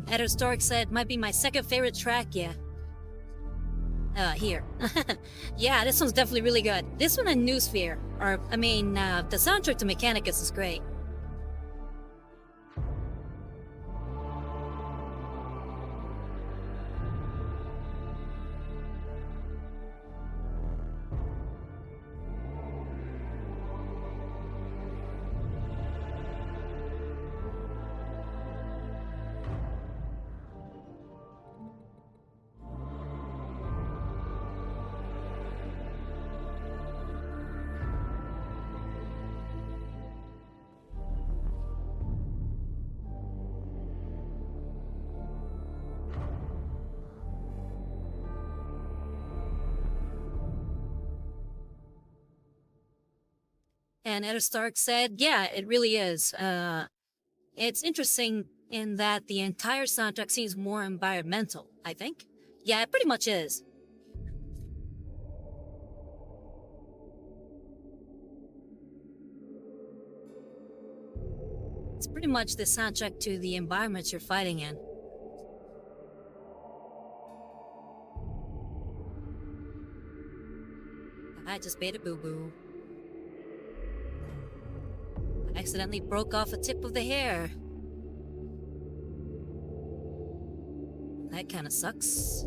Editor Stark said might be my second favorite track, yeah. here. Yeah, this one's definitely really good. This one and Newsphere, the soundtrack to Mechanicus is great. And Ed Stark said, yeah, it really is. It's interesting in that the entire soundtrack seems more environmental, I think. Yeah, it pretty much is. It's pretty much the soundtrack to the environment you're fighting in. I just made a boo-boo. I accidentally broke off a tip of the hair. That kinda sucks.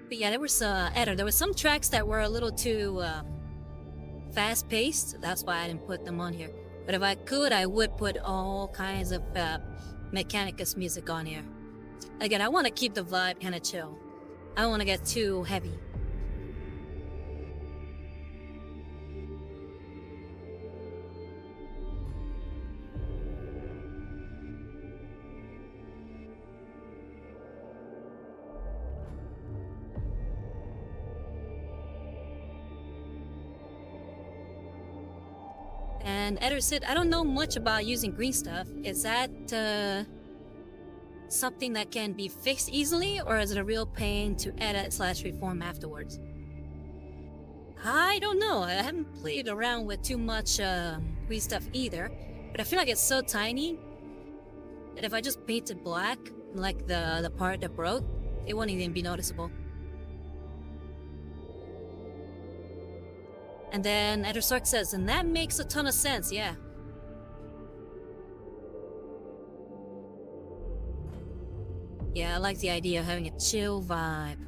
But yeah, there was some tracks that were a little too fast-paced. That's why I didn't put them on here. But if I could, I would put all kinds of Mechanicus music on here. Again, I want to keep the vibe kind of chill. I don't want to get too heavy. And Eder said, I don't know much about using green stuff. Is that something that can be fixed easily, or is it a real pain to edit/reform afterwards? I don't know. I haven't played around with too much green stuff either, but I feel like it's so tiny that if I just painted black, like the part that broke, it won't even be noticeable. And then Eder Stark says, and that makes a ton of sense, yeah. Yeah, I like the idea of having a chill vibe.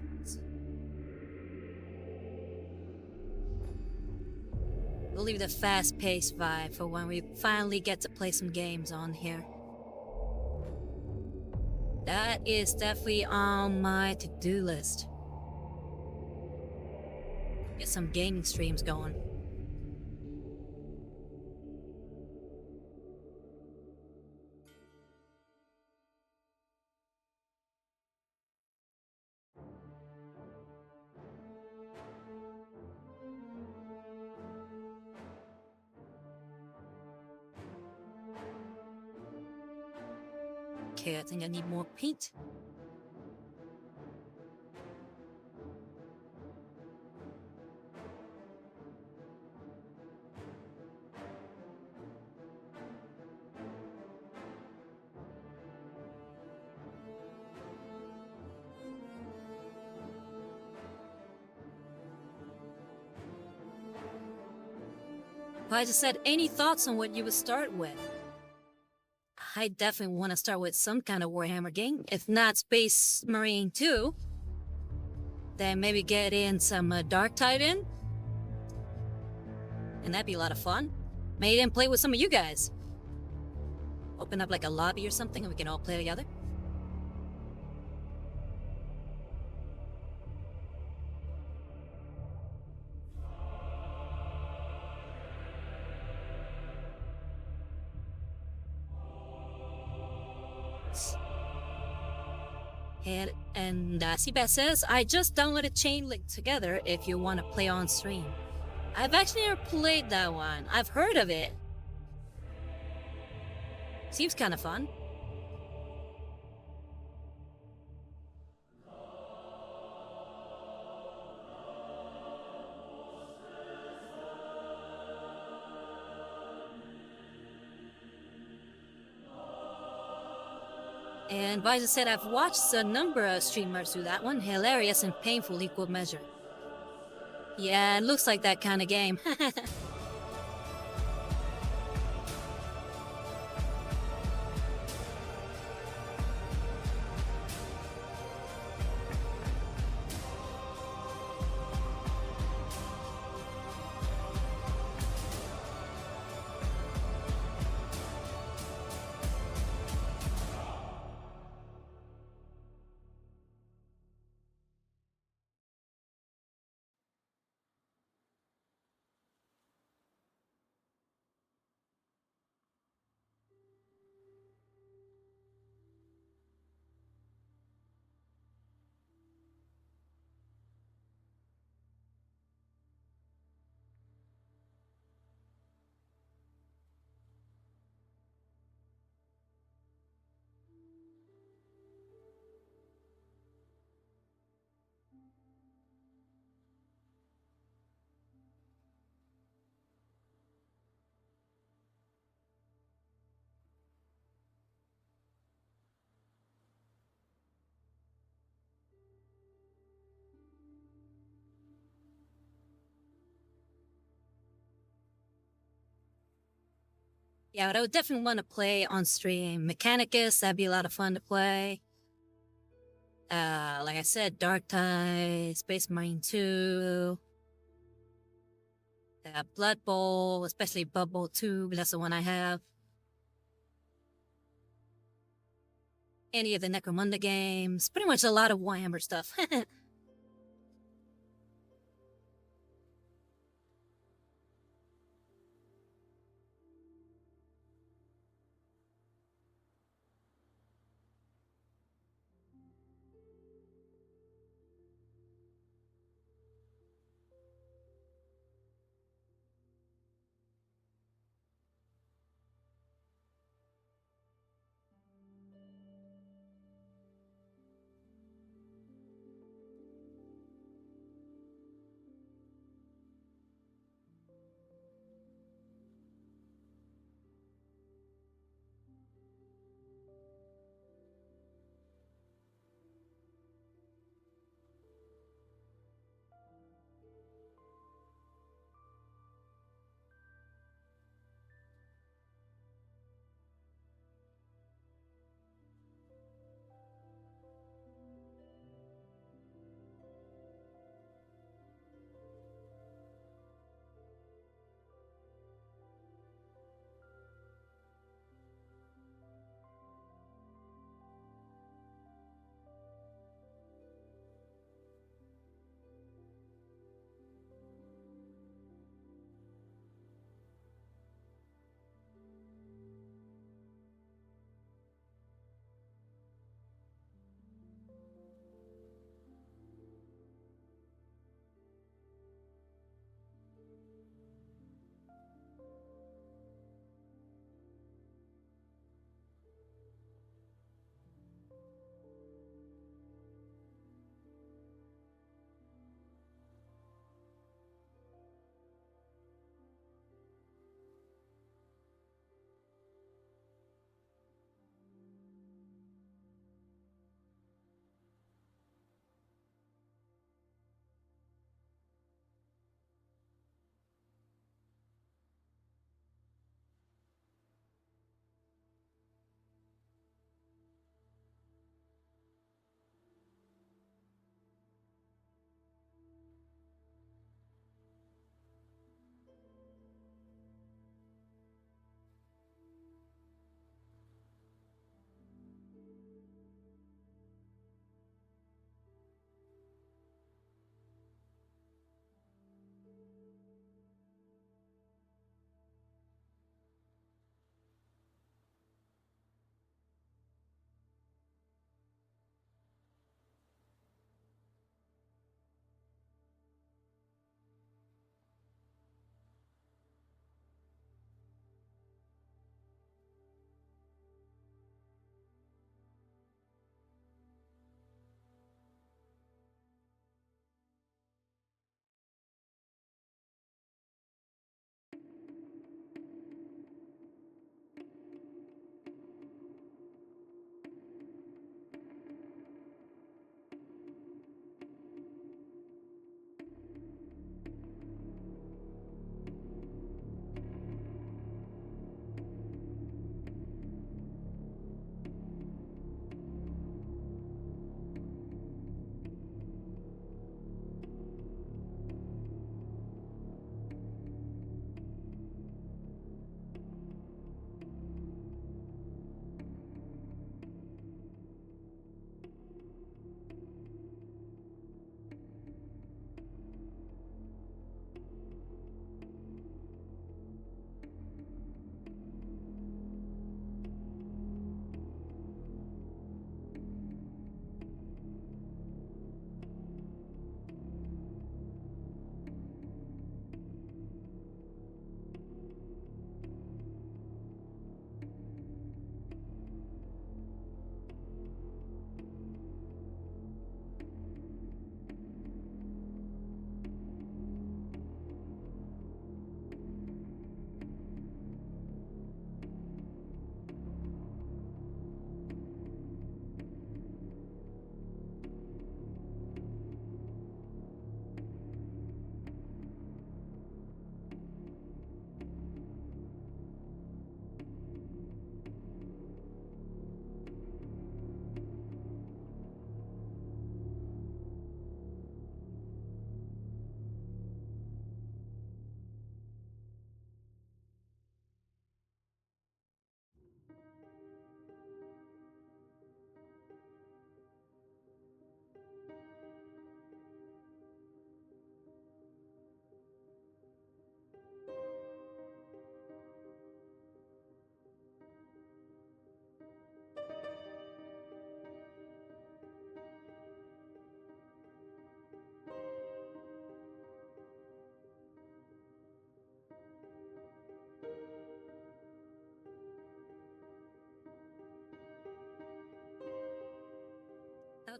We'll leave the fast-paced vibe for when we finally get to play some games on here. That is definitely on my to-do list. Get some gaming streams going. Okay, I think I need more paint. I just said, any thoughts on what you would start with? I definitely want to start with some kind of Warhammer game. If not Space Marine 2, then maybe get in some Darktide in. And that'd be a lot of fun. Maybe then play with some of you guys. Open up like a lobby or something and we can all play together. And Seabass says, I just downloaded Chain Link Together if you want to play on stream. I've actually never played that one. I've heard of it. Seems kind of fun. And Bison said, I've watched a number of streamers do that one. Hilarious and painful equal measure. Yeah, it looks like that kind of game. Yeah, but I would definitely want to play on stream. Mechanicus, that'd be a lot of fun to play. Like I said, Darktide, Space Marine 2, Blood Bowl, especially Blood Bowl 2, that's the one I have. Any of the Necromunda games, pretty much a lot of Warhammer stuff.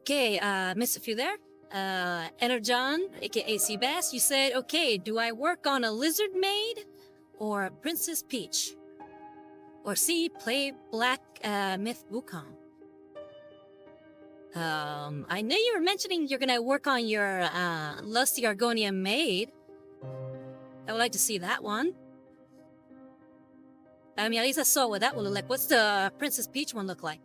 Okay, missed a few there. Energon, aka Seabass, you said, okay, do I work on a lizard maid or a Princess Peach? Or C, play Black Myth Wukong? I know you were mentioning you're gonna work on your Lusty Argonian maid. I would like to see that one. I mean, at least I saw what that would look like. What's the Princess Peach one look like?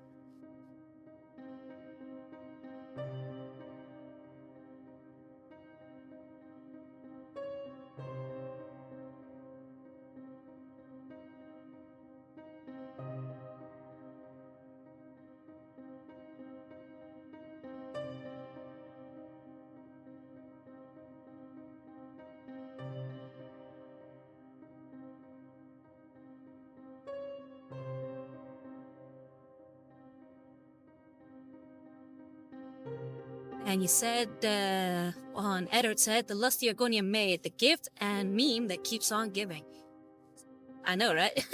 And you said, on Eddard said, the Lusty Argonian maid, the gift and meme that keeps on giving. I know, right?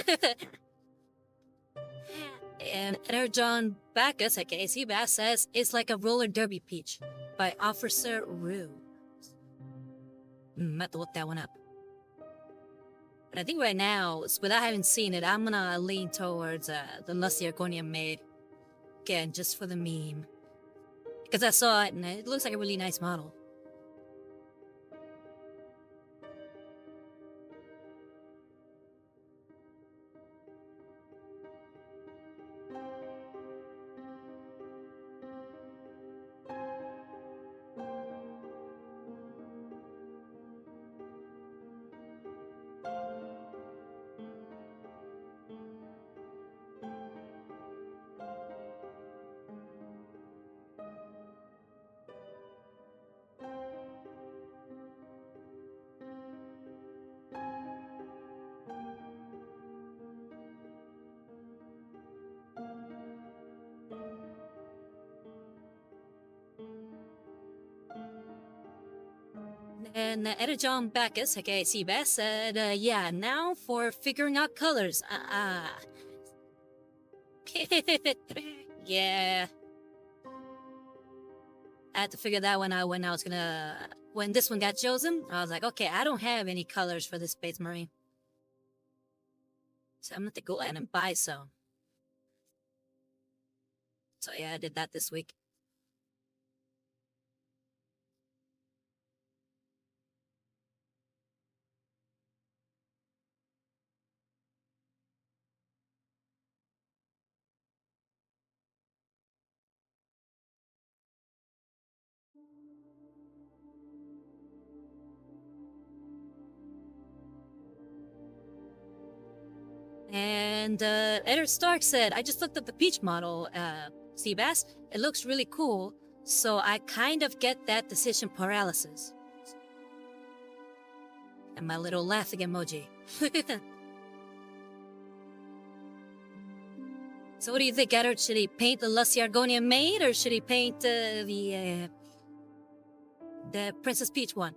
And Energon Bacchus, aka Seabass, says, it's like a roller derby peach by Officer Rue. I have to look that one up. But I think right now, without having seen it, I'm gonna lean towards the Lusty Argonian maid. Again, just for the meme. Because I saw it and it looks like a really nice model. And Energon Bacchus, aka Seabass, said, yeah, now for figuring out colors. Yeah. I had to figure that one out when I was gonna... When this one got chosen, I was like, okay, I don't have any colors for this Space Marine. So I'm gonna have to go ahead and buy some. So yeah, I did that this week. And Eddard Stark said, I just looked up the Peach model, Seabass. It looks really cool, so I kind of get that decision paralysis. And my little laughing emoji. So what do you think, Eddard? Should he paint the Lusty Argonian maid, or should he paint the Princess Peach one?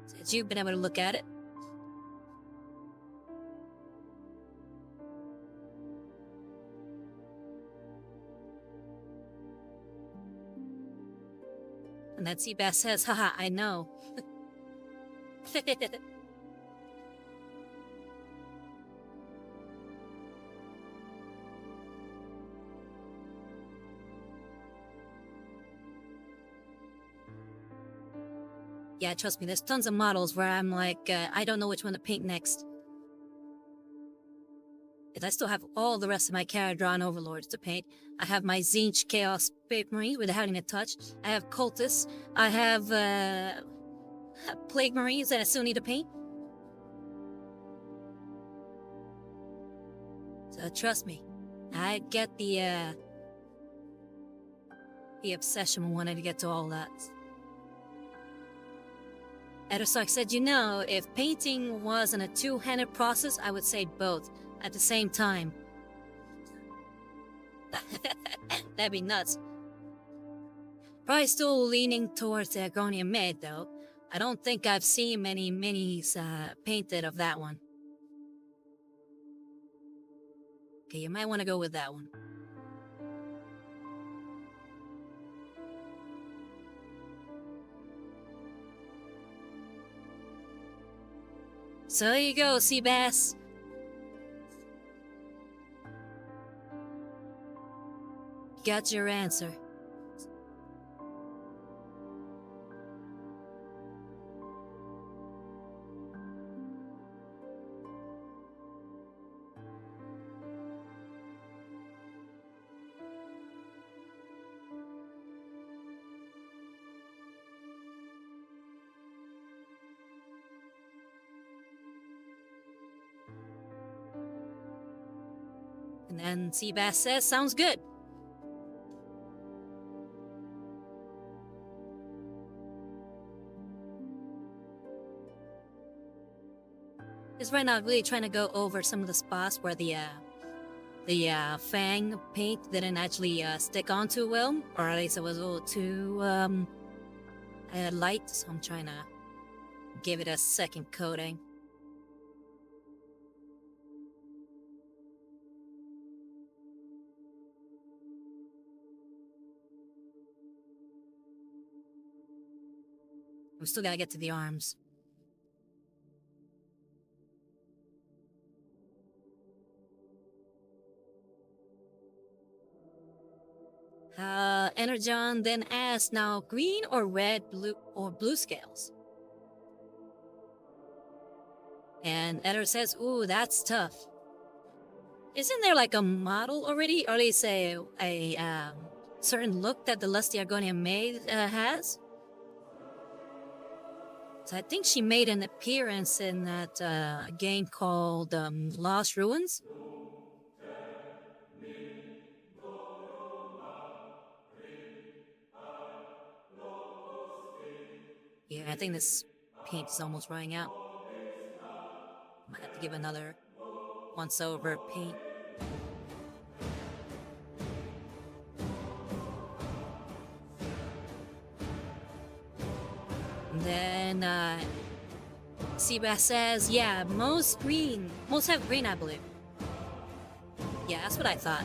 Since you've been able to look at it. And that Seabass says, haha, I know. Yeah, trust me, there's tons of models where I'm like, I don't know which one to paint next. Because I still have all the rest of my Caradron Overlords to paint. I have my Tzeentch Chaos Space Marines without having to touch. I have Cultists. I have Plague Marines that I still need to paint. So trust me, I get the obsession with wanting to get to all that. Eddard said, you know, if painting wasn't a two-handed process, I would say both at the same time. That'd be nuts. Probably still leaning towards the Argonian maid, though. I don't think I've seen many minis painted of that one. Okay, you might want to go with that one. So there you go, Seabass. Got your answer. And then Seabass says, sounds good. Because right now I'm really trying to go over some of the spots where the fang paint didn't actually stick on too well, or at least it was a little too light, so I'm trying to give it a second coating. We still gotta get to the arms. Energon then asked, now green or red, blue or blue scales? And Eder says, ooh, that's tough. Isn't there like a model already, or at least a certain look that the Lusty Argonian maid has? So I think she made an appearance in that game called Lost Ruins. Yeah, I think this paint is almost running out. Might have to give another once-over paint. And then Seabass says, yeah, most have green, I believe. Yeah, that's what I thought.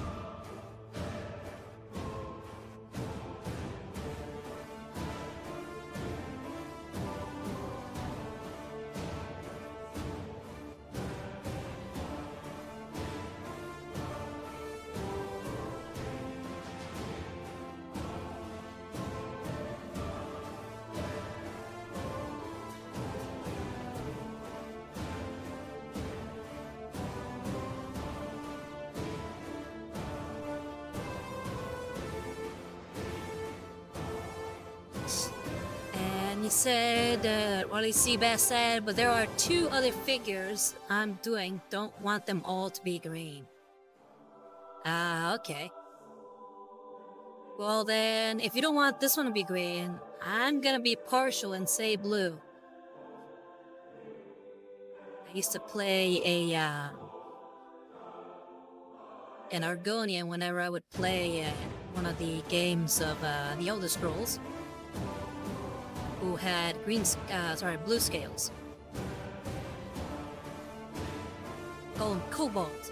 He said, or at least Seabass said, but there are 2 other figures I'm doing. Don't want them all to be green. Okay. Well then, if you don't want this one to be green, I'm gonna be partial and say blue. I used to play an Argonian whenever I would play one of the games of the Elder Scrolls, who had blue scales. Call them Cobalt.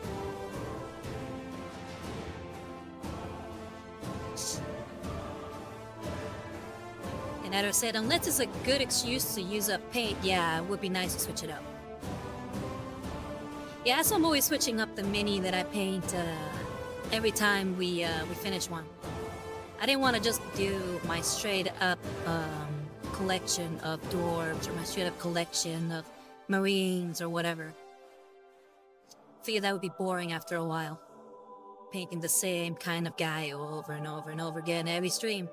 And Eder said, unless it's a good excuse to use up paint, yeah, it would be nice to switch it up. Yeah, so I'm always switching up the mini that I paint every time we finish one. I didn't want to just do my straight up collection of dwarves or my straight up collection of marines or whatever. Figured that would be boring after a while. Painting the same kind of guy over and over and over again every stream.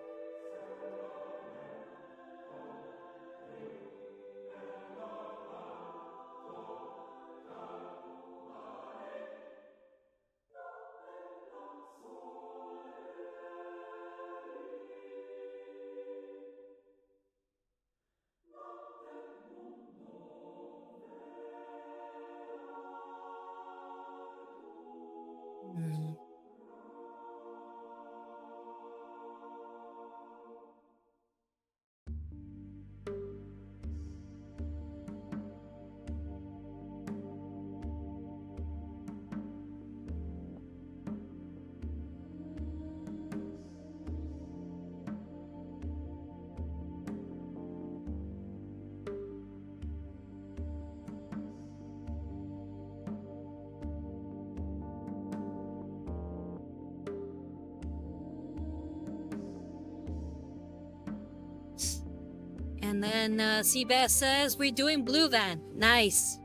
And then Seabass says we're doing Blue Van. Nice.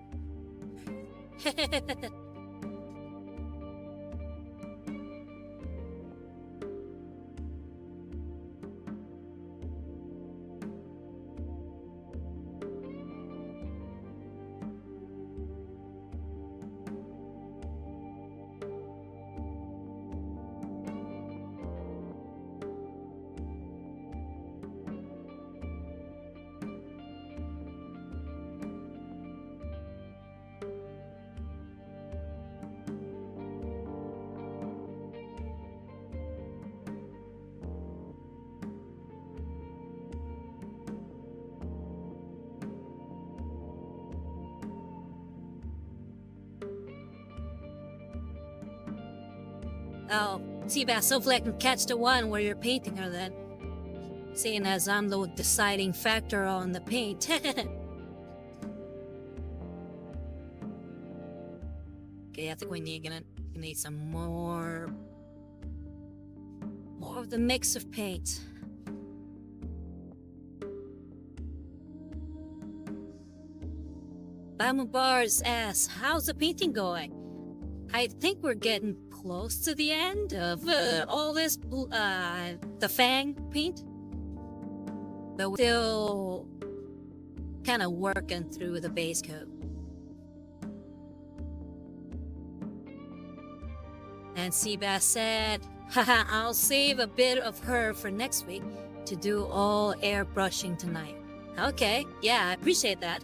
Oh, Seabass, hopefully I can catch the one where you're painting her then. Seeing as I'm the deciding factor on the paint. Okay, I think we gonna need some more of the mix of paint. Bamu Bars asks, how's the painting going? I think we're getting close to the end of all this, the Fang paint. But we're still kind of working through the base coat. And Seabass said, haha, I'll save a bit of her for next week to do all airbrushing tonight. Okay, yeah, I appreciate that.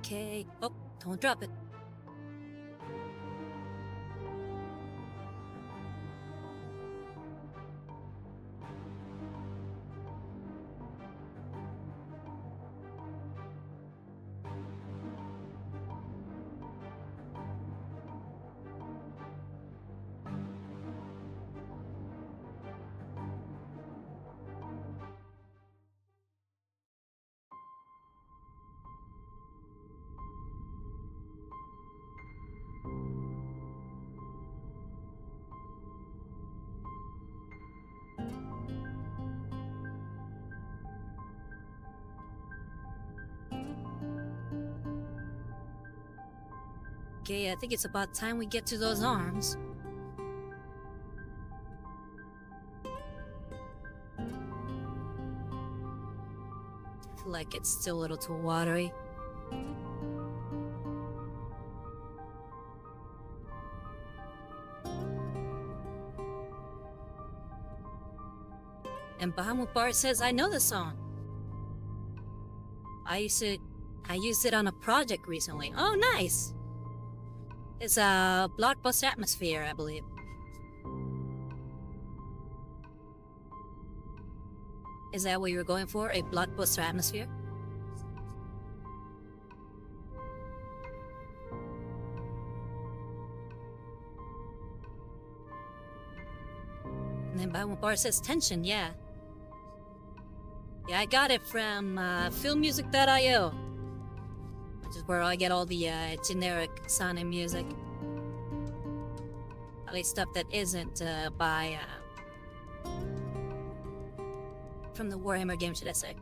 Okay. Oh, don't drop it. Okay, I think it's about time we get to those arms. I feel like it's still a little too watery. And Bahamut Bar says, I know the song. I used it on a project recently. Oh, nice! It's a blockbuster atmosphere, I believe. Is that what you were going for? A blockbuster atmosphere? And then Bahamut Bar says tension, yeah. Yeah, I got it from filmmusic.io. which is where I get all the generic sounding music. At least stuff that isn't by from the Warhammer game, should I say.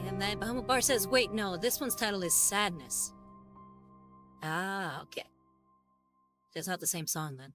And then Bahama Bar says, wait, no, this one's title is Sadness. Ah, okay. It's not the same song then.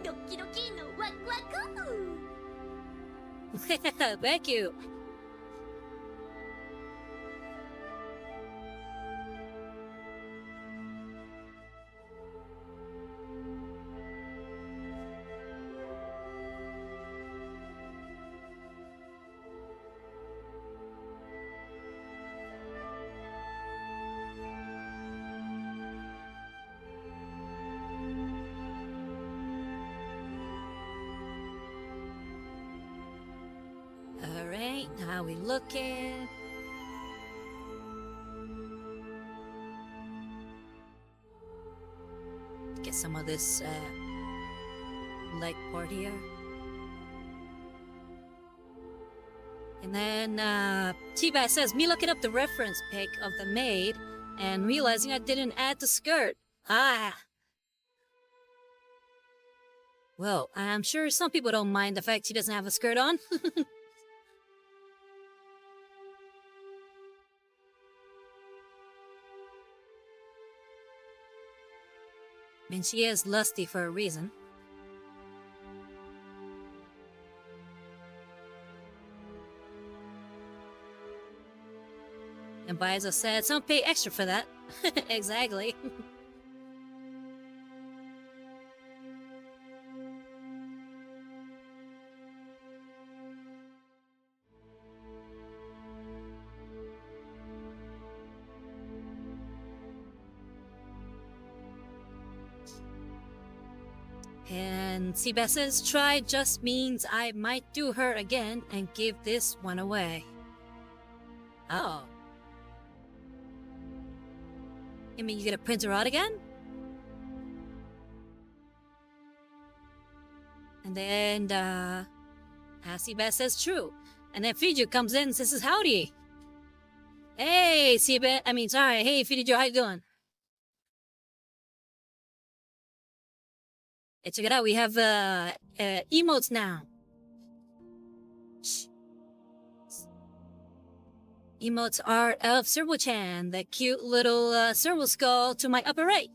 Doki doki no waku waku. Thank you. Alright, how we looking? Get some of this leg part here. And then T-Bat says, me looking up the reference pic of the maid and realizing I didn't add the skirt. Ah. Well, I'm sure some people don't mind the fact she doesn't have a skirt on. I mean, she is lusty for a reason. And Bizo said, some pay extra for that. Exactly. And Seabass says, try just means I might do her again and give this one away. Oh. You mean you're gonna print her out again? And then, Seabass says, true. And then Fiju comes in and says, howdy. Hey, Seabass. Hey, Fiju, how you doing? Hey, check it out. We have emotes now. Shh. Emotes are of Servo-chan, the cute little servo skull to my upper right.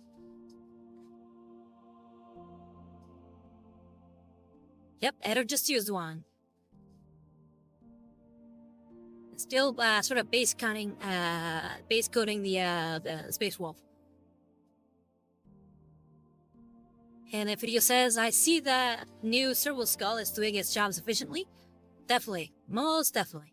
Yep, Eder just used one. Still sort of base coating the Space Wolf. And if video says, I see that new servo skull is doing its job sufficiently. Definitely. Most definitely.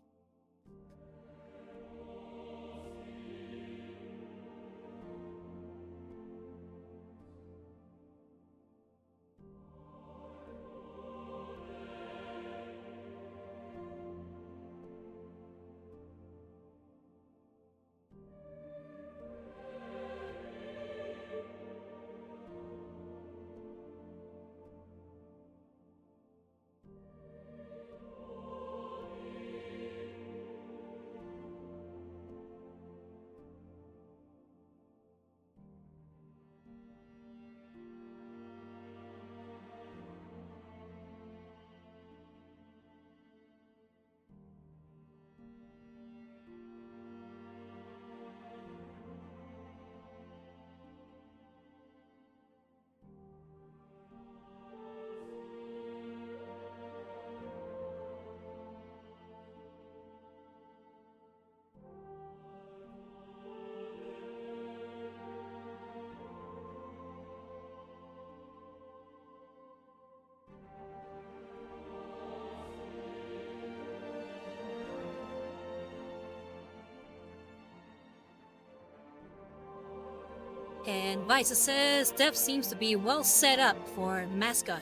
And Visa says, Steph seems to be well set up for mascothood.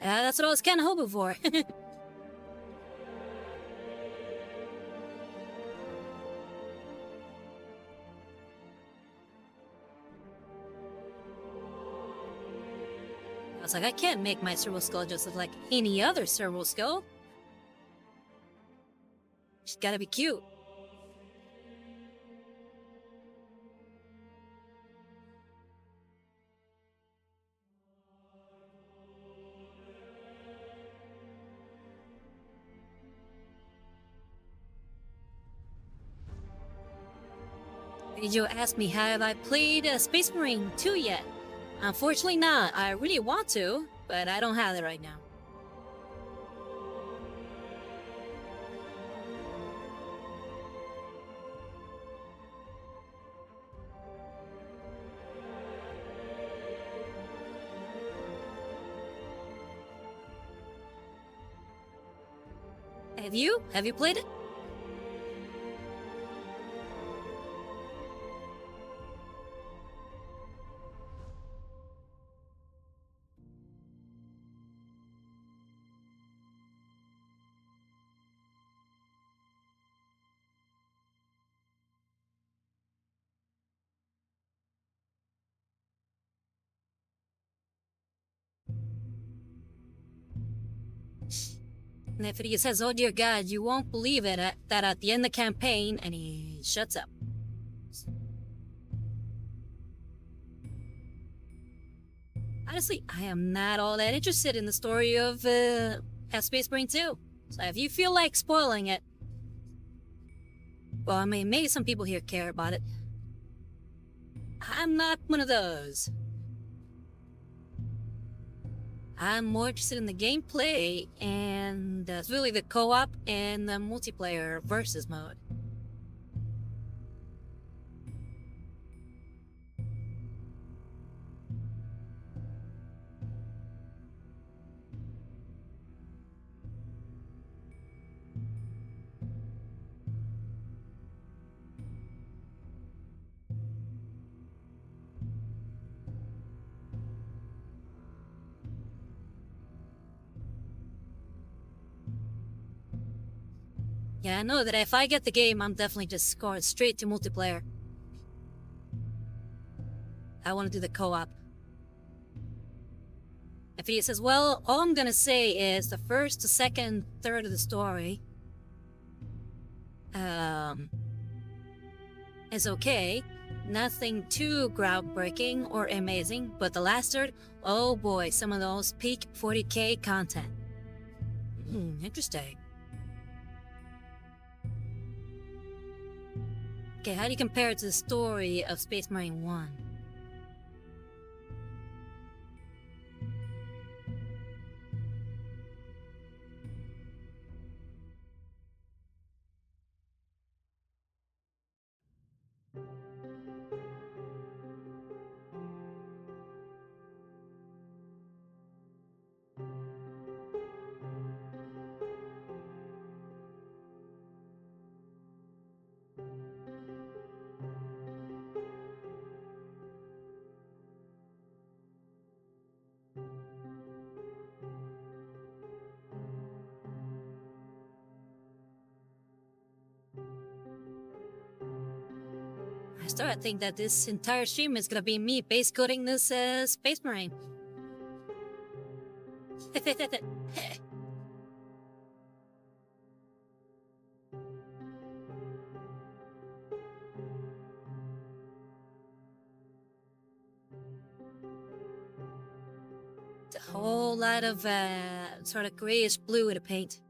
That's what I was kind of hoping for. I was like, I can't make my servo skull just look like any other servo skull. She's gotta be cute. Joe asked me, have I played Space Marine 2 yet? Unfortunately not. I really want to, but I don't have it right now. Have you? Have you played it? Nefri says, oh dear God, you won't believe it, that at the end of the campaign, and he shuts up. Honestly, I am not all that interested in the story of Space Marine 2. So if you feel like spoiling it, well, I mean, maybe some people here care about it. I'm not one of those. I'm more interested in the gameplay and really the co-op and the multiplayer versus mode. Yeah, I know that if I get the game, I'm definitely just going straight to multiplayer. I want to do the co-op. If he says, well, all I'm gonna say is the first, the second, third of the story is okay. Nothing too groundbreaking or amazing, but the last third, oh boy, some of those peak 40k content. Interesting. Okay, how do you compare it to the story of Space Marine 1? I start to think that this entire stream is gonna be me base coding this Space Marine. It's a whole lot of sort of grayish blue in the paint.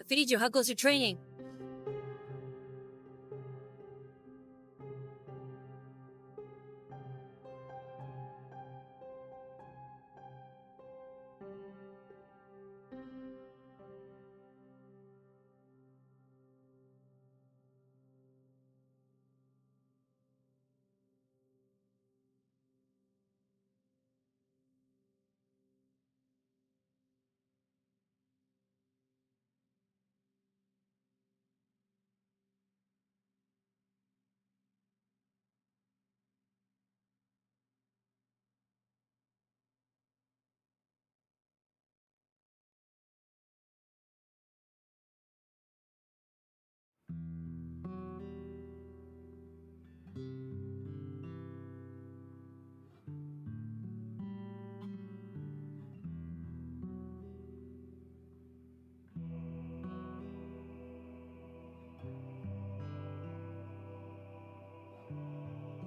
Fidio, how goes your training?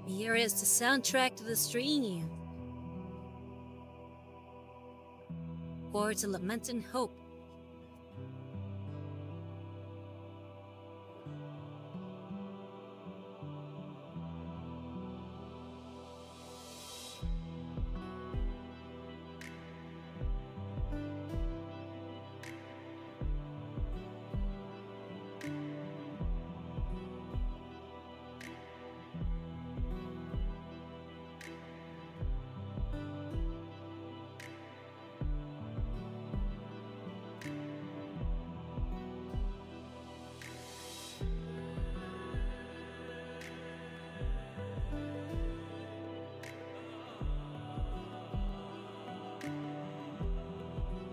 Here is the soundtrack to the stream. Words of lament and hope.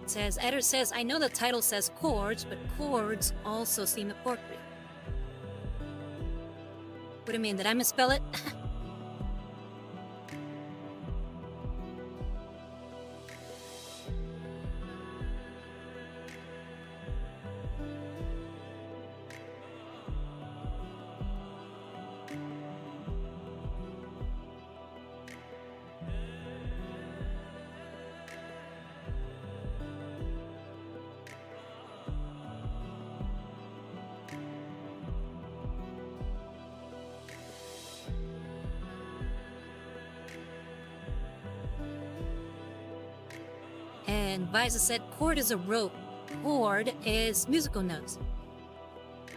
Says, editor says, I know the title says chords, but chords also seem appropriate. What do you mean, did I misspell it? And Visa said chord is a rope. Chord is musical notes.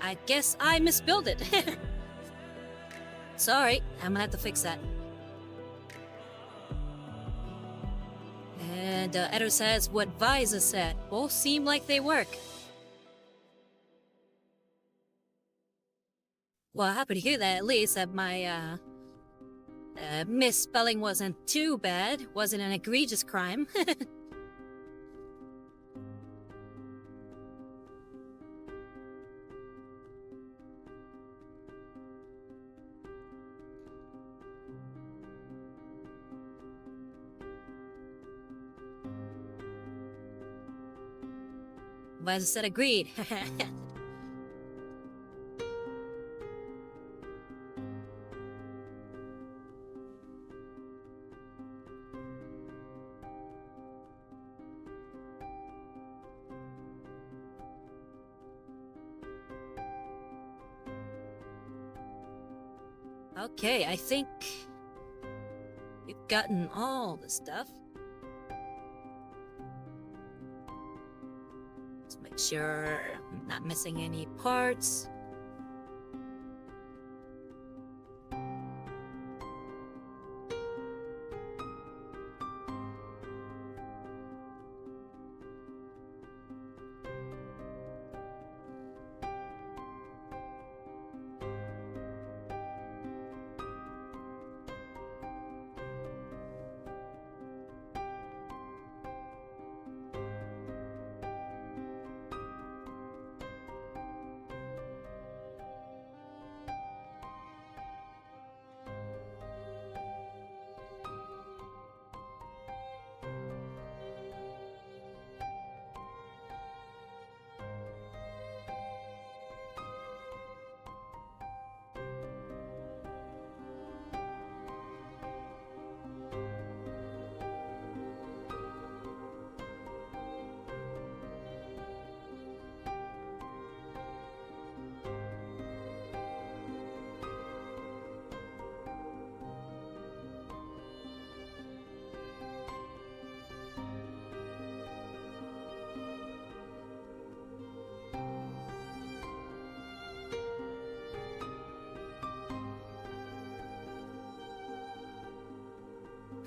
I guess I misspelled it. Sorry, I'm gonna have to fix that. And Editor says what Visa said. Both seem like they work. Well, happy to hear that at least, that my misspelling wasn't too bad, wasn't an egregious crime. Visa said agreed. Okay, I think we've gotten all the stuff. Let's make sure I'm not missing any parts.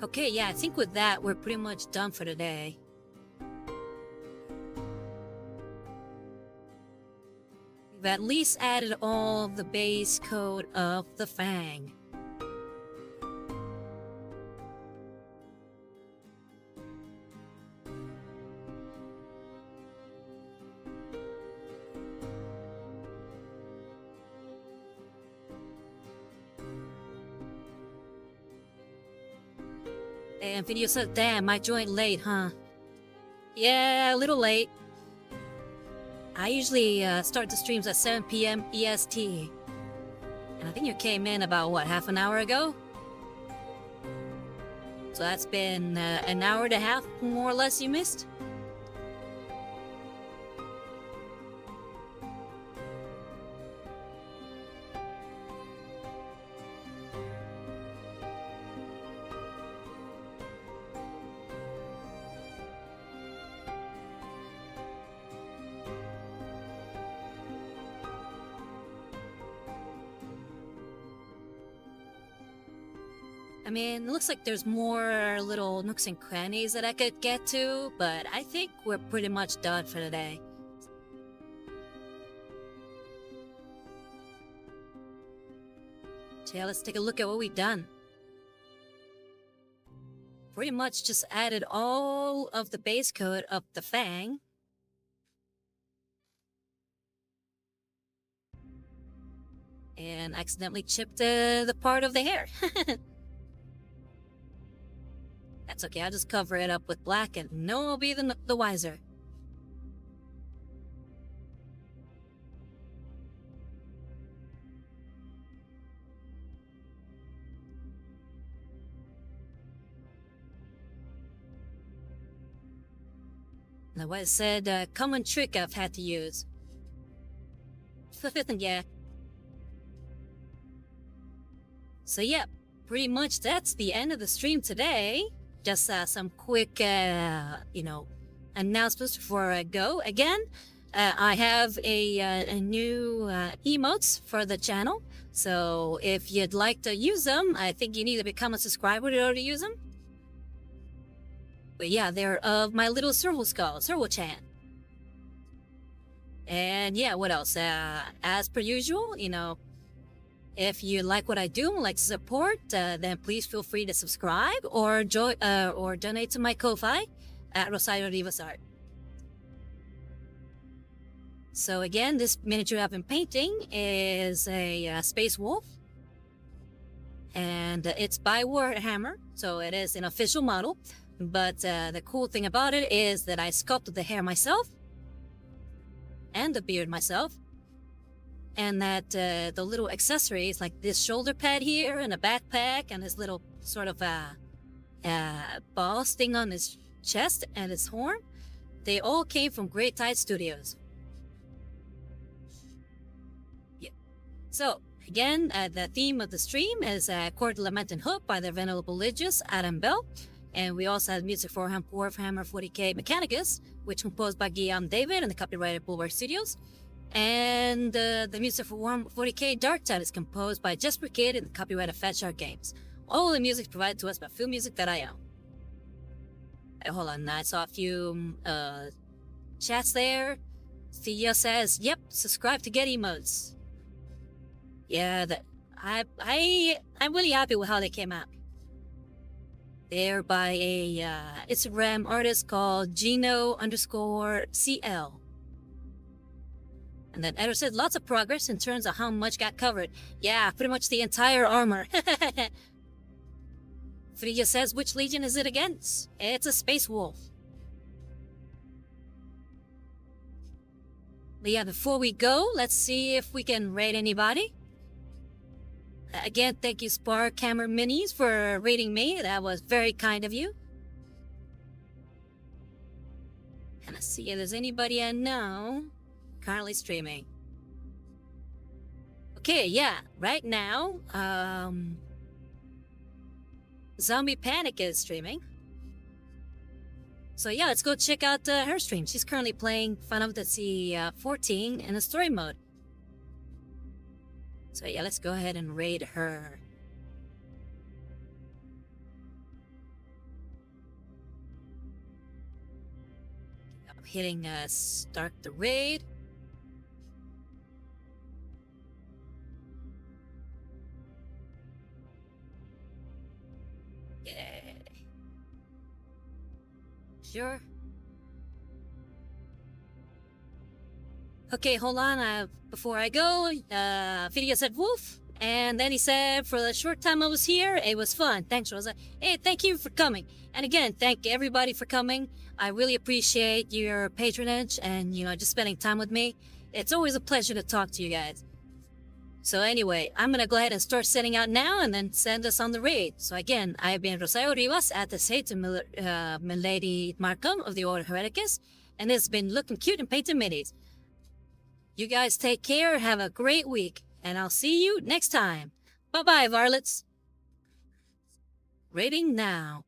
Okay, yeah, I think with that, we're pretty much done for today. We've at least added all the base code of the Fang. And video said, damn, I joined late, huh? Yeah, a little late. I usually start the streams at 7 p.m. EST. And I think you came in about, what, half an hour ago? So that's been an hour and a half, more or less, you missed? I mean, it looks like there's more little nooks and crannies that I could get to, but I think we're pretty much done for today. So yeah, let's take a look at what we've done. Pretty much just added all of the base code of the Fang. And accidentally chipped the part of the hair. That's okay, I'll just cover it up with black and no one will be the wiser. Now what it said, common trick I've had to use. Yeah. So yeah, pretty much that's the end of the stream today. Just some quick, announcements before I go. Again, I have a new emotes for the channel. So if you'd like to use them, I think you need to become a subscriber in order to use them. But yeah, they're of my little servo skull, Servo-chan. And yeah, what else? As per usual, you know, if you like what I do and like to support, then please feel free to subscribe or donate to my Ko-Fi at Rosario Rivas Art. So again, this miniature I've been painting is a Space Wolf. And it's by Warhammer, so it is an official model. But the cool thing about it is that I sculpted the hair myself. And the beard myself. And that the little accessories, like this shoulder pad here and a backpack and this little sort of ball sting on his chest and his horn, they all came from Darktide Studios. Yeah. So, again, the theme of the stream is Chord Lament and Hook by the venerable religious Adam Bell. And we also have music for Warhammer 40k Mechanicus, which was composed by Guillaume David and the copyrighted Bulwark Studios. And the music for Warhammer 40k Darktide is composed by Jesper Kyd and the copyrighted Fetch Art Games. All the music is provided to us by Film Music that I own. Hold on, I saw a few chats there. Thea says, "Yep, subscribe to get emotes." Yeah, I'm really happy with how they came out. They're by a Instagram artist called Gino_CL. And then Editor said, lots of progress in terms of how much got covered. Yeah, pretty much the entire armor. Frida says, which legion is it against? It's a Space Wolf. But yeah, before we go, let's see if we can raid anybody. Again, thank you Spark Hammer Minis for rating me. That was very kind of you. And let's see if there's anybody I know currently streaming. Okay, yeah, right now, Zombie Panic is streaming. So yeah, let's go check out her stream. She's currently playing Final Fantasy 14 in a story mode. So yeah, let's go ahead and raid her. I'm hitting start the raid. Yeah. Sure. Okay, hold on. Before I go, Video said Wolf, and then he said, for the short time I was here, it was fun. Thanks, Rosa. Hey, thank you for coming. And again, thank everybody for coming. I really appreciate your patronage and, you know, just spending time with me. It's always a pleasure to talk to you guys. So anyway, I'm gonna go ahead and start setting out now and then send us on the raid. So again, I have been Rosario Rivas at the Satan Milady Markham of the Order Hereticus, and it's been looking cute and painted minis. You guys take care, have a great week, and I'll see you next time. Bye-bye, Varlets. Rating now.